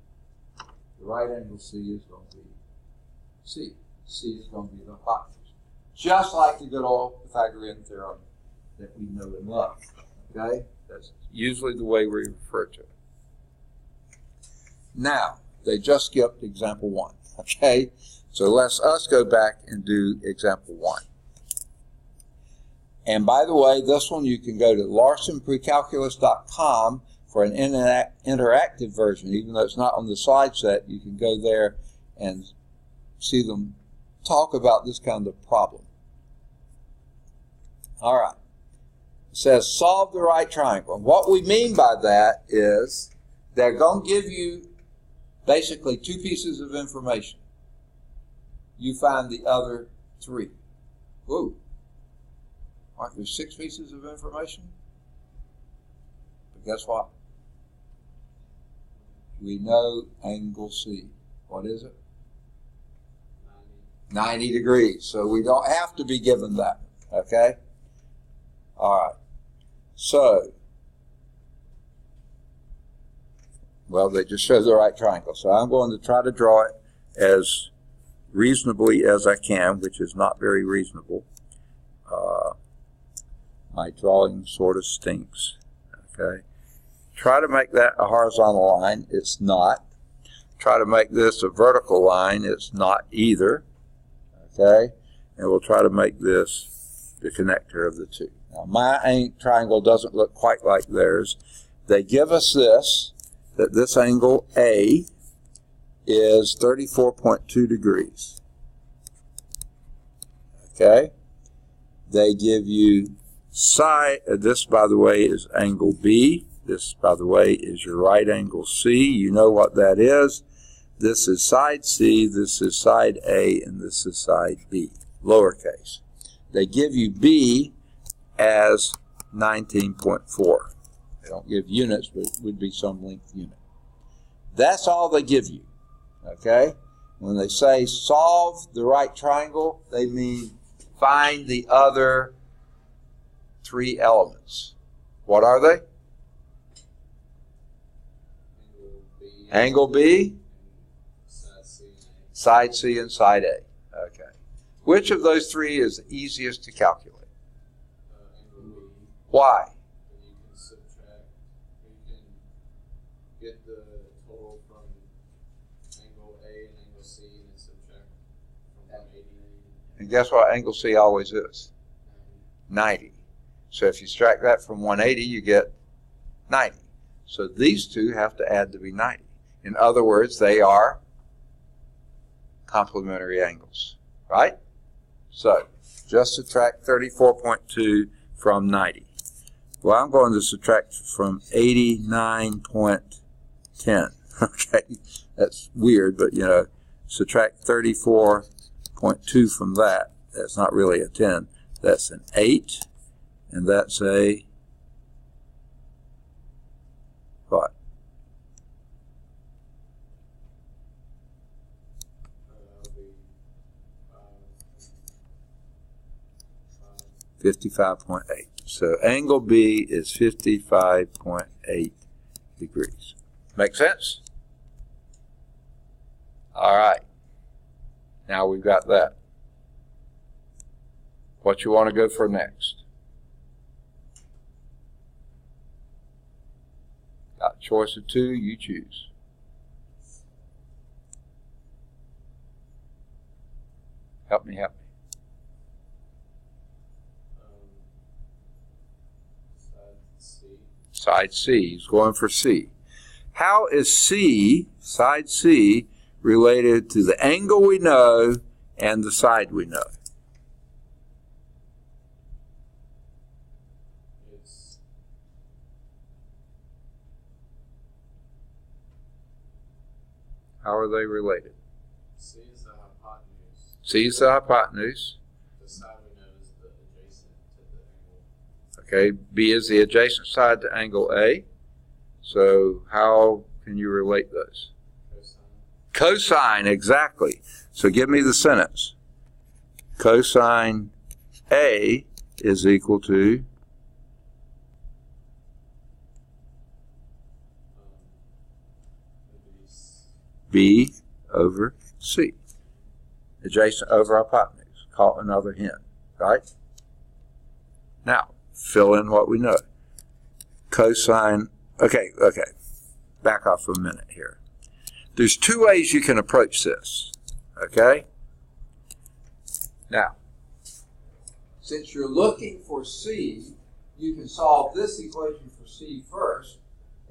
the right angle C is going to be C. C is going to be the hypotenuse. Just like the good old Pythagorean theorem that we know and love. Okay? That's usually the way we refer to it. Now, they just skipped example 1. Okay? So let's us go back and do example 1. And by the way, this one you can go to larsonprecalculus.com for an interactive version. Even though it's not on the slide set, you can go there and see them talk about this kind of problem. All right. It says solve the right triangle. And what we mean by that is they're going to give you basically 2 pieces of information. You find the other 3. Whoa. Aren't there 6 pieces of information? But guess what? We know angle C. What is it? 90 degrees. So we don't have to be given that. Okay? All right. So, well, they just show the right triangle. So I'm going to try to draw it as reasonably as I can, which is not very reasonable. My drawing sort of stinks. Okay. Try to make that a horizontal line. It's not. Try to make this a vertical line. It's not either. Okay. And we'll try to make this the connector of the 2. Now, my triangle doesn't look quite like theirs. They give us this, that this angle A is 34.2 degrees. Okay? They give you side, this, by the way, is angle B. This, by the way, is your right angle C. You know what that is. This is side C, this is side A, and this is side B, lowercase. They give you B as 19.4. They don't give units, but it would be some length unit. That's all they give you, okay? When they say solve the right triangle, they mean find the other 3 elements. What are they? Angle B, side C, and side A. Okay. Which of those 3 is the easiest to calculate? Why? You can subtract, you can get the total from angle A and angle C and then subtract from 180. And guess what angle C always is? 90. So if you subtract that from 180, you get 90. So these 2 have to add to be 90. In other words, they are complementary angles, right? So just subtract 34.2 from 90. Well, I'm going to subtract from 89.10. Okay, that's weird, but you know, subtract 34.2 from that. That's not really a 10. That's an 8, and that's a what? 55.8. So angle B is 55.8 degrees. Make sense? All right. Now we've got that. What you want to go for next? Got a choice of 2, you choose. Help me. Side C. He's going for C. How is C, side C, related to the angle we know and the side we know? How are they related? C is the hypotenuse. C is the hypotenuse. The side we know is the adjacent to the angle. Okay, B is the adjacent side to angle A. So how can you relate those? Cosine, exactly. So give me the sentence. Cosine A is equal to B over C. Adjacent over hypotenuse. Call another hint, right? Now, fill in what we know. Cosine, okay. Back off for a minute here. There's two ways you can approach this, okay? Now, since you're looking for C, you can solve this equation for C first,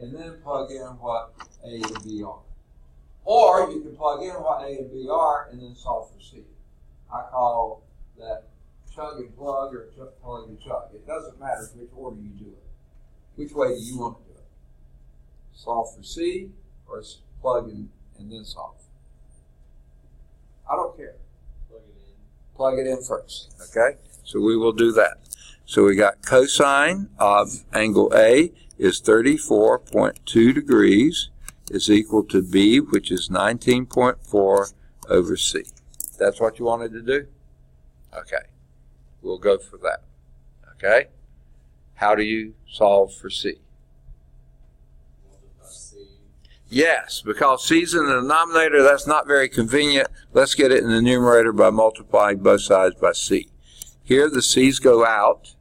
and then plug in what A and B are. Or you can plug in what A and B are and then solve for C. I call that chug and plug or plug and chug. It doesn't matter which order you do it. Which way do you want to do it? Solve for C or plug in and then solve? I don't care. Plug it in first, okay? So we will do that. So we got cosine of angle A is 34.2 degrees is equal to B, which is 19.4 over C. That's what you wanted to do? Okay. We'll go for that. Okay? How do you solve for C? Yes, because C's in the denominator, that's not very convenient. Let's get it in the numerator by multiplying both sides by C. Here the C's go out,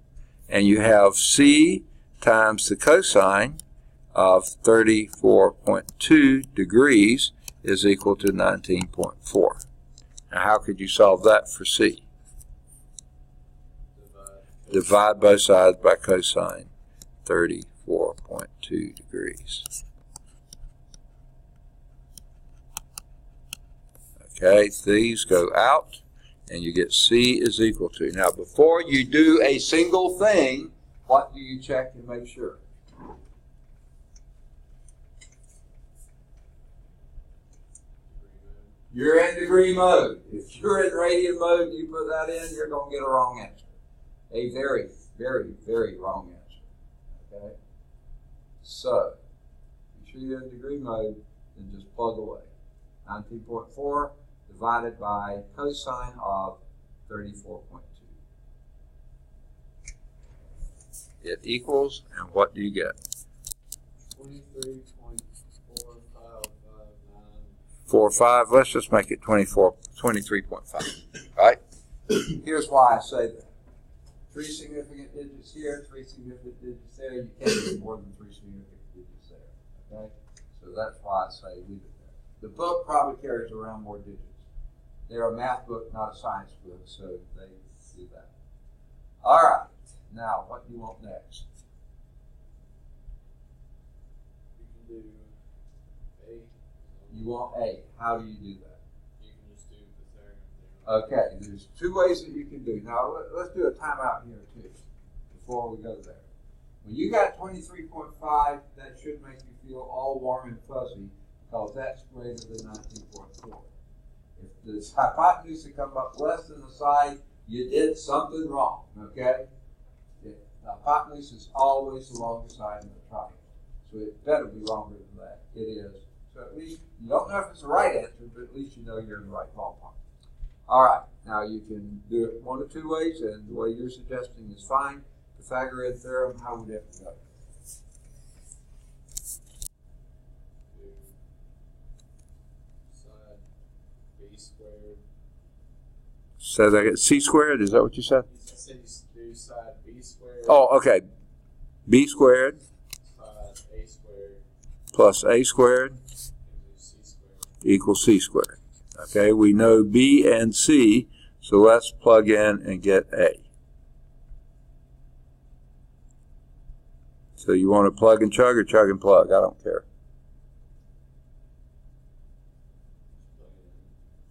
and you have C times the cosine of 34.2 degrees is equal to 19.4. Now how could you solve that for C? Divide both sides by cosine 34.2 degrees. Okay, these go out, and you get C is equal to. Now, before you do a single thing, what do you check and make sure? You're in degree mode. If you're in radian mode, you put that in, you're going to get a wrong answer. A very, very, very wrong answer. Okay? So, make sure you're in degree mode, and just plug away. 19.4 divided by cosine of 34.2. It equals, and what do you get? 23.4559. Let's just make it 23.5. Right? Here's why I say that. 3 significant digits here, 3 significant digits there. You can't get more than 3 significant digits there. Okay? So that's why I say leave it there. The book probably carries around more digits. They're a math book, not a science book, so they do that. All right. Now, what do you want next? You can do A. You want A. How do you do that? You can just do Pythagorean. Okay, there's 2 ways that you can do. Now, let's do a timeout here, too, before we go there. When you got 23.5, that should make you feel all warm and fuzzy, because that's greater than 19.4. If the hypotenuse had come up less than the side, you did something wrong, okay? The hypotenuse is always along the side of the triangle, so it better be longer than that. It is. So at least, you don't know if it's the right answer, but at least you know you're in the right ballpark. All right, now you can do it 1 of 2 ways, and the way you're suggesting is fine. Pythagorean theorem, how would it go? So they get C squared, is that what you said? I said you do side B squared. Oh, okay. B squared A squared plus A squared C squared equals C squared. Okay, we know B and C, so let's plug in and get A. So you want to plug and chug or chug and plug? I don't care.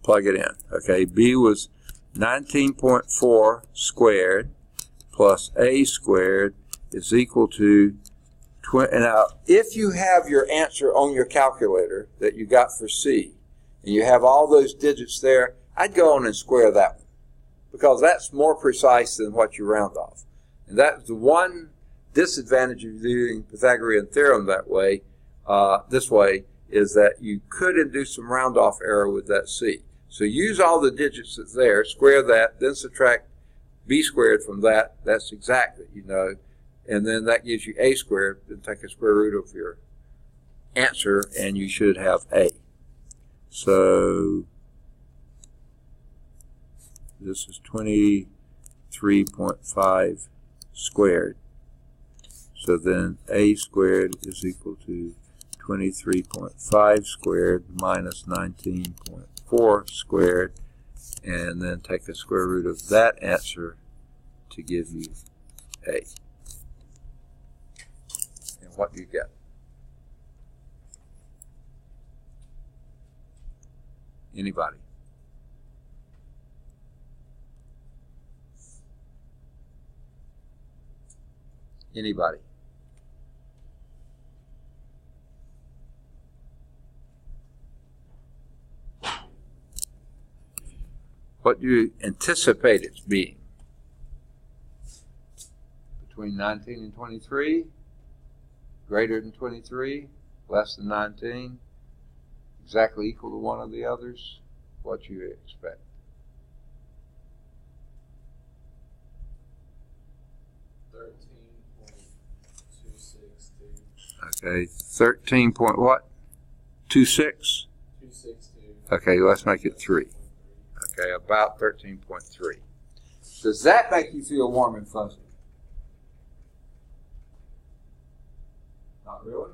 Plug it in. Okay, B was 19.4 squared plus A squared is equal to 20. Now, if you have your answer on your calculator that you got for C, and you have all those digits there, I'd go on and square that one, because that's more precise than what you round off. And that's the one disadvantage of doing Pythagorean theorem that way, this way, is that you could induce some round-off error with that c. So use all the digits that's there, square that, then subtract b squared from that. That's exact that you know. And then that gives you a squared. Then take a square root of your answer, and you should have a. So this is 23.5 squared. So then a squared is equal to 23.5 squared minus 19.4 squared, and then take the square root of that answer to give you a. And what do you get? Anybody? Anybody? What do you anticipate it's being? Between 19 and 23? Greater than 23? Less than 19? Exactly equal to one of the others? What do you expect? Okay, 13 point what? 26? 262. Okay, let's make it 3. Okay, about 13.3. Does that make you feel warm and fuzzy? Not really?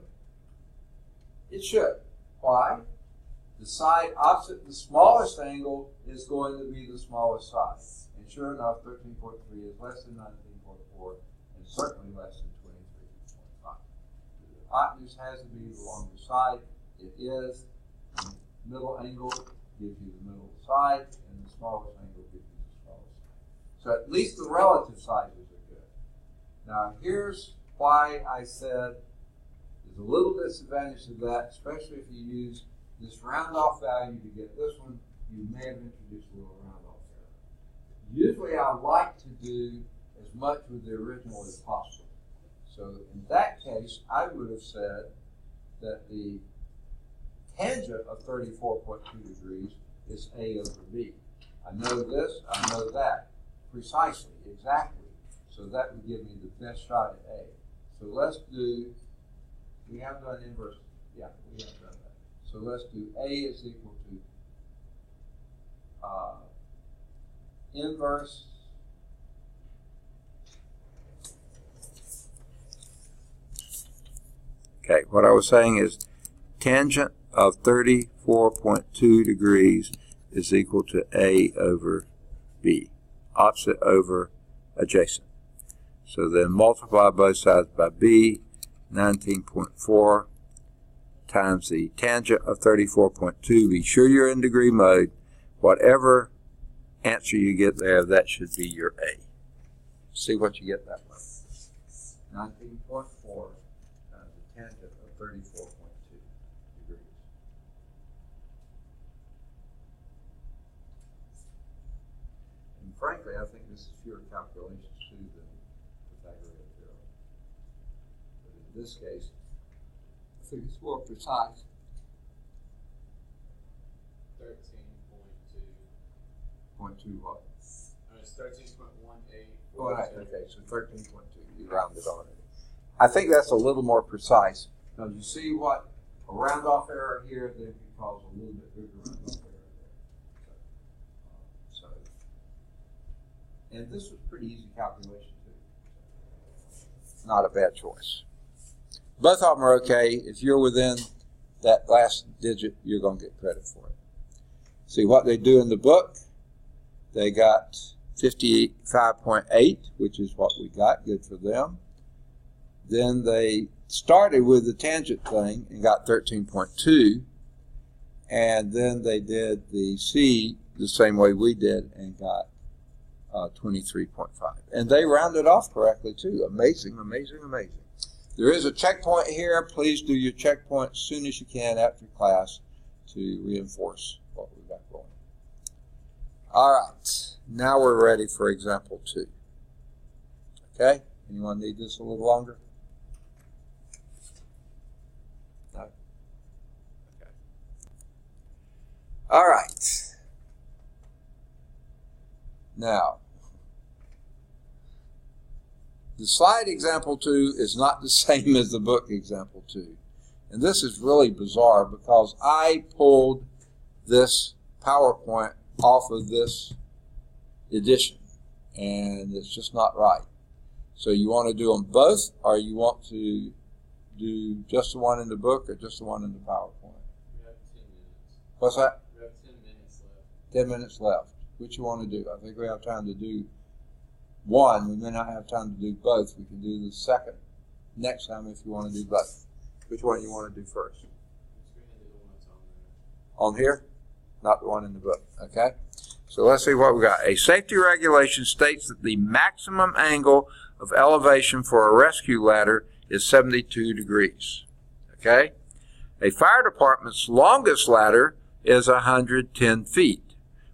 It should. Why? The side opposite the smallest angle is going to be the smallest side. And sure enough, 13.3 is less than 19.4 and certainly less than 23.5. The hypotenuse has to be along the side. It is. The middle angle gives you the middle side, and the smallest angle gives you the smallest side. So at least the relative sizes are good. Now here's why I said there's a little disadvantage to that, especially if you use this round-off value to get this one. You may have introduced a little round-off error. Usually I like to do as much with the original as possible. So in that case, I would have said that the tangent of 34.2 degrees is A over B. I know this, I know that, precisely, exactly. So that would give me the best shot at A. So let's do, we have done inverse, yeah, we have done that. So let's do A is equal to inverse okay, what I was saying is tangent of 34.2 degrees is equal to A over B, opposite over adjacent. So then multiply both sides by B, 19.4 times the tangent of 34.2. Be sure you're in degree mode. Whatever answer you get there, that should be your A. See what you get that way. 19.4 times the tangent of 34.2 degrees. And frankly, I think this is fewer calculations too than Pythagorean theorem. But in this case, I think it's more precise. 0.2 what? It's 13.18. Oh, right, okay, so 13.2. You rounded already. I think that's a little more precise. Now, you see what a round-off error here then could cause a little bit bigger round-off error there. And this was pretty easy calculation too. Not a bad choice. Both of them are okay. If you're within that last digit, you're going to get credit for it. See what they do in the book. They got 55.8, which is what we got. Good for them. Then they started with the tangent thing and got 13.2. And then they did the C the same way we did and got 23.5. And they rounded off correctly too. Amazing, amazing, amazing. There is a checkpoint here. Please do your checkpoint as soon as you can after class to reinforce what we've got going. All right, now we're ready for example 2. Okay? Anyone need this a little longer? No? Okay. All right. Now, the slide example 2 is not the same as the book example 2. And this is really bizarre because I pulled this PowerPoint off of this edition, and it's just not right. So you want to do them both, or you want to do just the one in the book or just the one in the PowerPoint? We have 10 minutes. What's that? We have 10 minutes left. 10 minutes left. Which you want to do? I think we have time to do one. We may not have time to do both. We can do the second next time if you want to do both. Which one you want to do first? Just go ahead and do the one that's on there. On here? Not the one in the book. Okay? So let's see what we got. A safety regulation states that the maximum angle of elevation for a rescue ladder is 72 degrees. Okay? A fire department's longest ladder is 110 feet.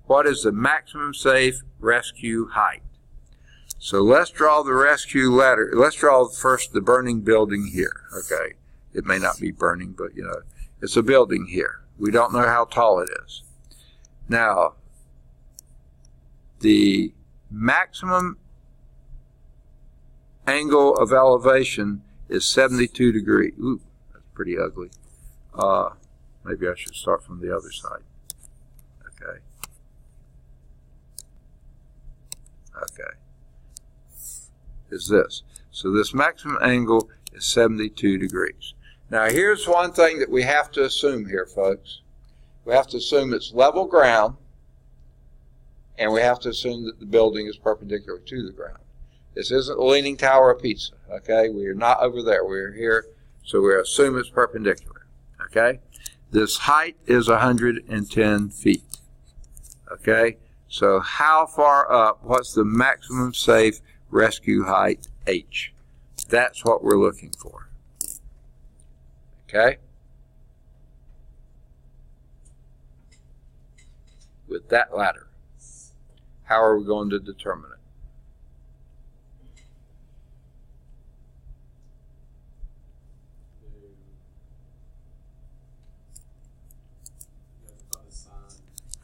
What is the maximum safe rescue height? So let's draw the rescue ladder. Let's draw first the burning building here. Okay? It may not be burning, but you know, it's a building here. We don't know how tall it is. Now, the maximum angle of elevation is 72 degrees. Ooh, that's pretty ugly. Maybe I should start from the other side. Okay. Okay. Is this. So this maximum angle is 72 degrees. Now here's one thing that we have to assume here, folks. We have to assume it's level ground, and we have to assume that the building is perpendicular to the ground. This isn't the Leaning Tower of Pisa, okay? We are not over there. We're here, so we assume it's perpendicular, okay? This height is 110 feet, okay? So how far up, what's the maximum safe rescue height, H? That's what we're looking for, okay? With that ladder, how are we going to determine it?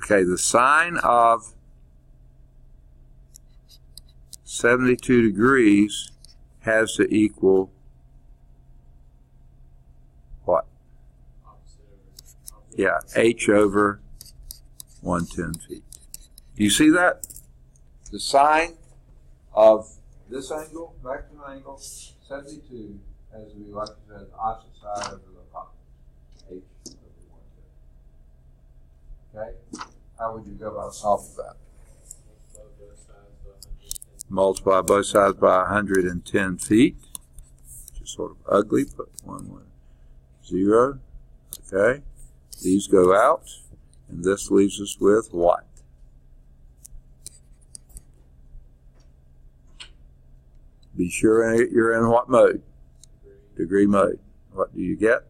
Okay, the sine of 72 degrees has to equal what? Yeah, H over 110 feet. Do you see that? The sine of this angle, maximum angle, 72, has to be, like I said, the opposite side of the hypotenuse, H over 110. Okay? How would you go about solving that? Multiply both sides by 110 feet, which is sort of ugly, but 1, 1, 0. Okay? These go out, and this leaves us with what? Be sure you're in what mode? Degree mode. What do you get?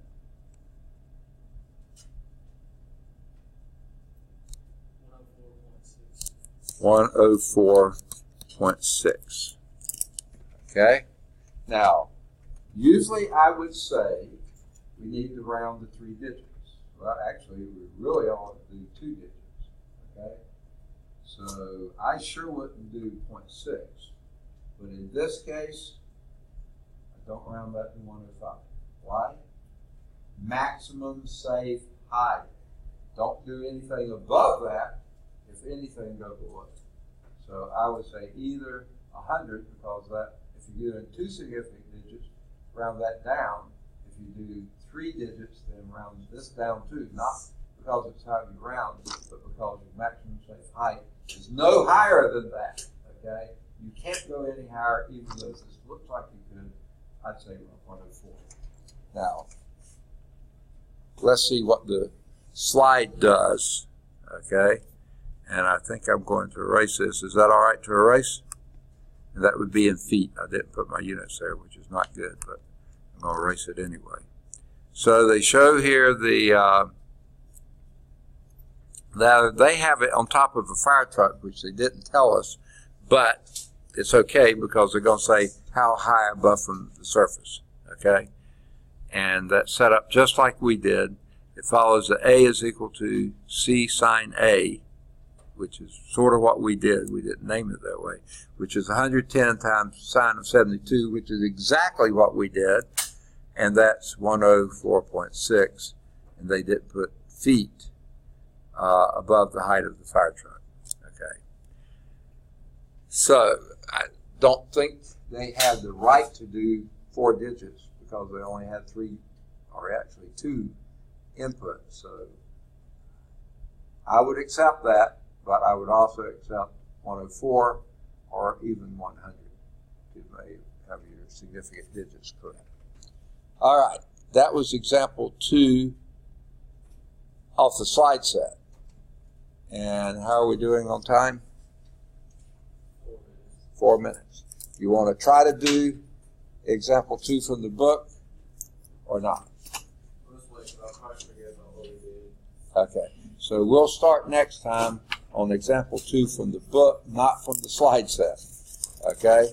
104.6. Okay? Now, usually I would say we need to round to 3 digits. Well, actually, we really ought to do 2 digits. Okay? So I sure wouldn't do 0.6. But in this case, I don't round that to 105. Why? Maximum safe height. Don't do anything above that. If anything, go below it. So I would say either 100, because that, if you do in 2 significant digits, round that down. If you do 3 digits, then round this down too. Not because it's how you round, but because your maximum safe height is no higher than that. Okay? You can't go any higher, even though this looks like you could. I'd say 104. Now, let's see what the slide does. Okay? And I think I'm going to erase this. Is that all right to erase? And that would be in feet. I didn't put my units there, which is not good, but I'm going to erase it anyway. So they show here the, they have it on top of a fire truck, which they didn't tell us, but it's okay because they're going to say how high above from the surface, okay? And that's set up just like we did. It follows that A is equal to C sine A, which is sort of what we did. We didn't name it that way, which is 110 times sine of 72, which is exactly what we did, and that's 104.6, and they didn't put feet above the height of the fire truck, okay? So I don't think they had the right to do 4 digits because they only had 3, or actually 2 inputs. So I would accept that, but I would also accept 104 or even 100 to have your significant digits correct. All right, that was example 2 off the slide set. And how are we doing on time? 4 minutes. You want to try to do example 2 from the book or not? Okay, so we'll start next time on example 2 from the book, not from the slide set. Okay?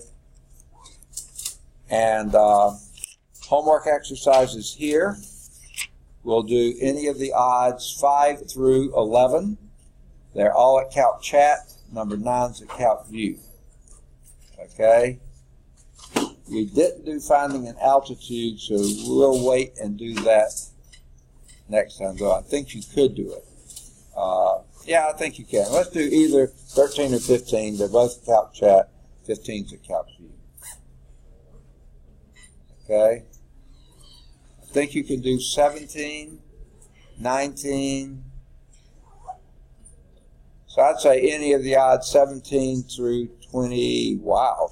And homework exercises here. We'll do any of the odds 5 through 11. They're all at Calc Chat. Number 9's at Calc View. Okay? We didn't do finding an altitude, so we'll wait and do that next time, though I think you could do it. Yeah, I think you can. Let's do either 13 or 15. They're both at Calc Chat. 15's at Calc View. Okay? I think you can do 17, 19. So I'd say any of the odds 17 through 20, wow,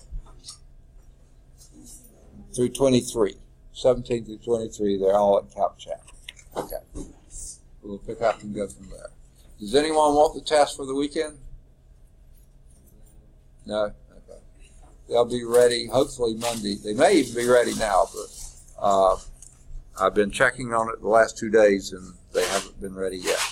through 23. 17 through 23, they're all at Calc Chat. Okay. We'll pick up and go from there. Does anyone want the test for the weekend? No? Okay. They'll be ready hopefully Monday. They may even be ready now, but I've been checking on it the last 2 days and they haven't been ready yet.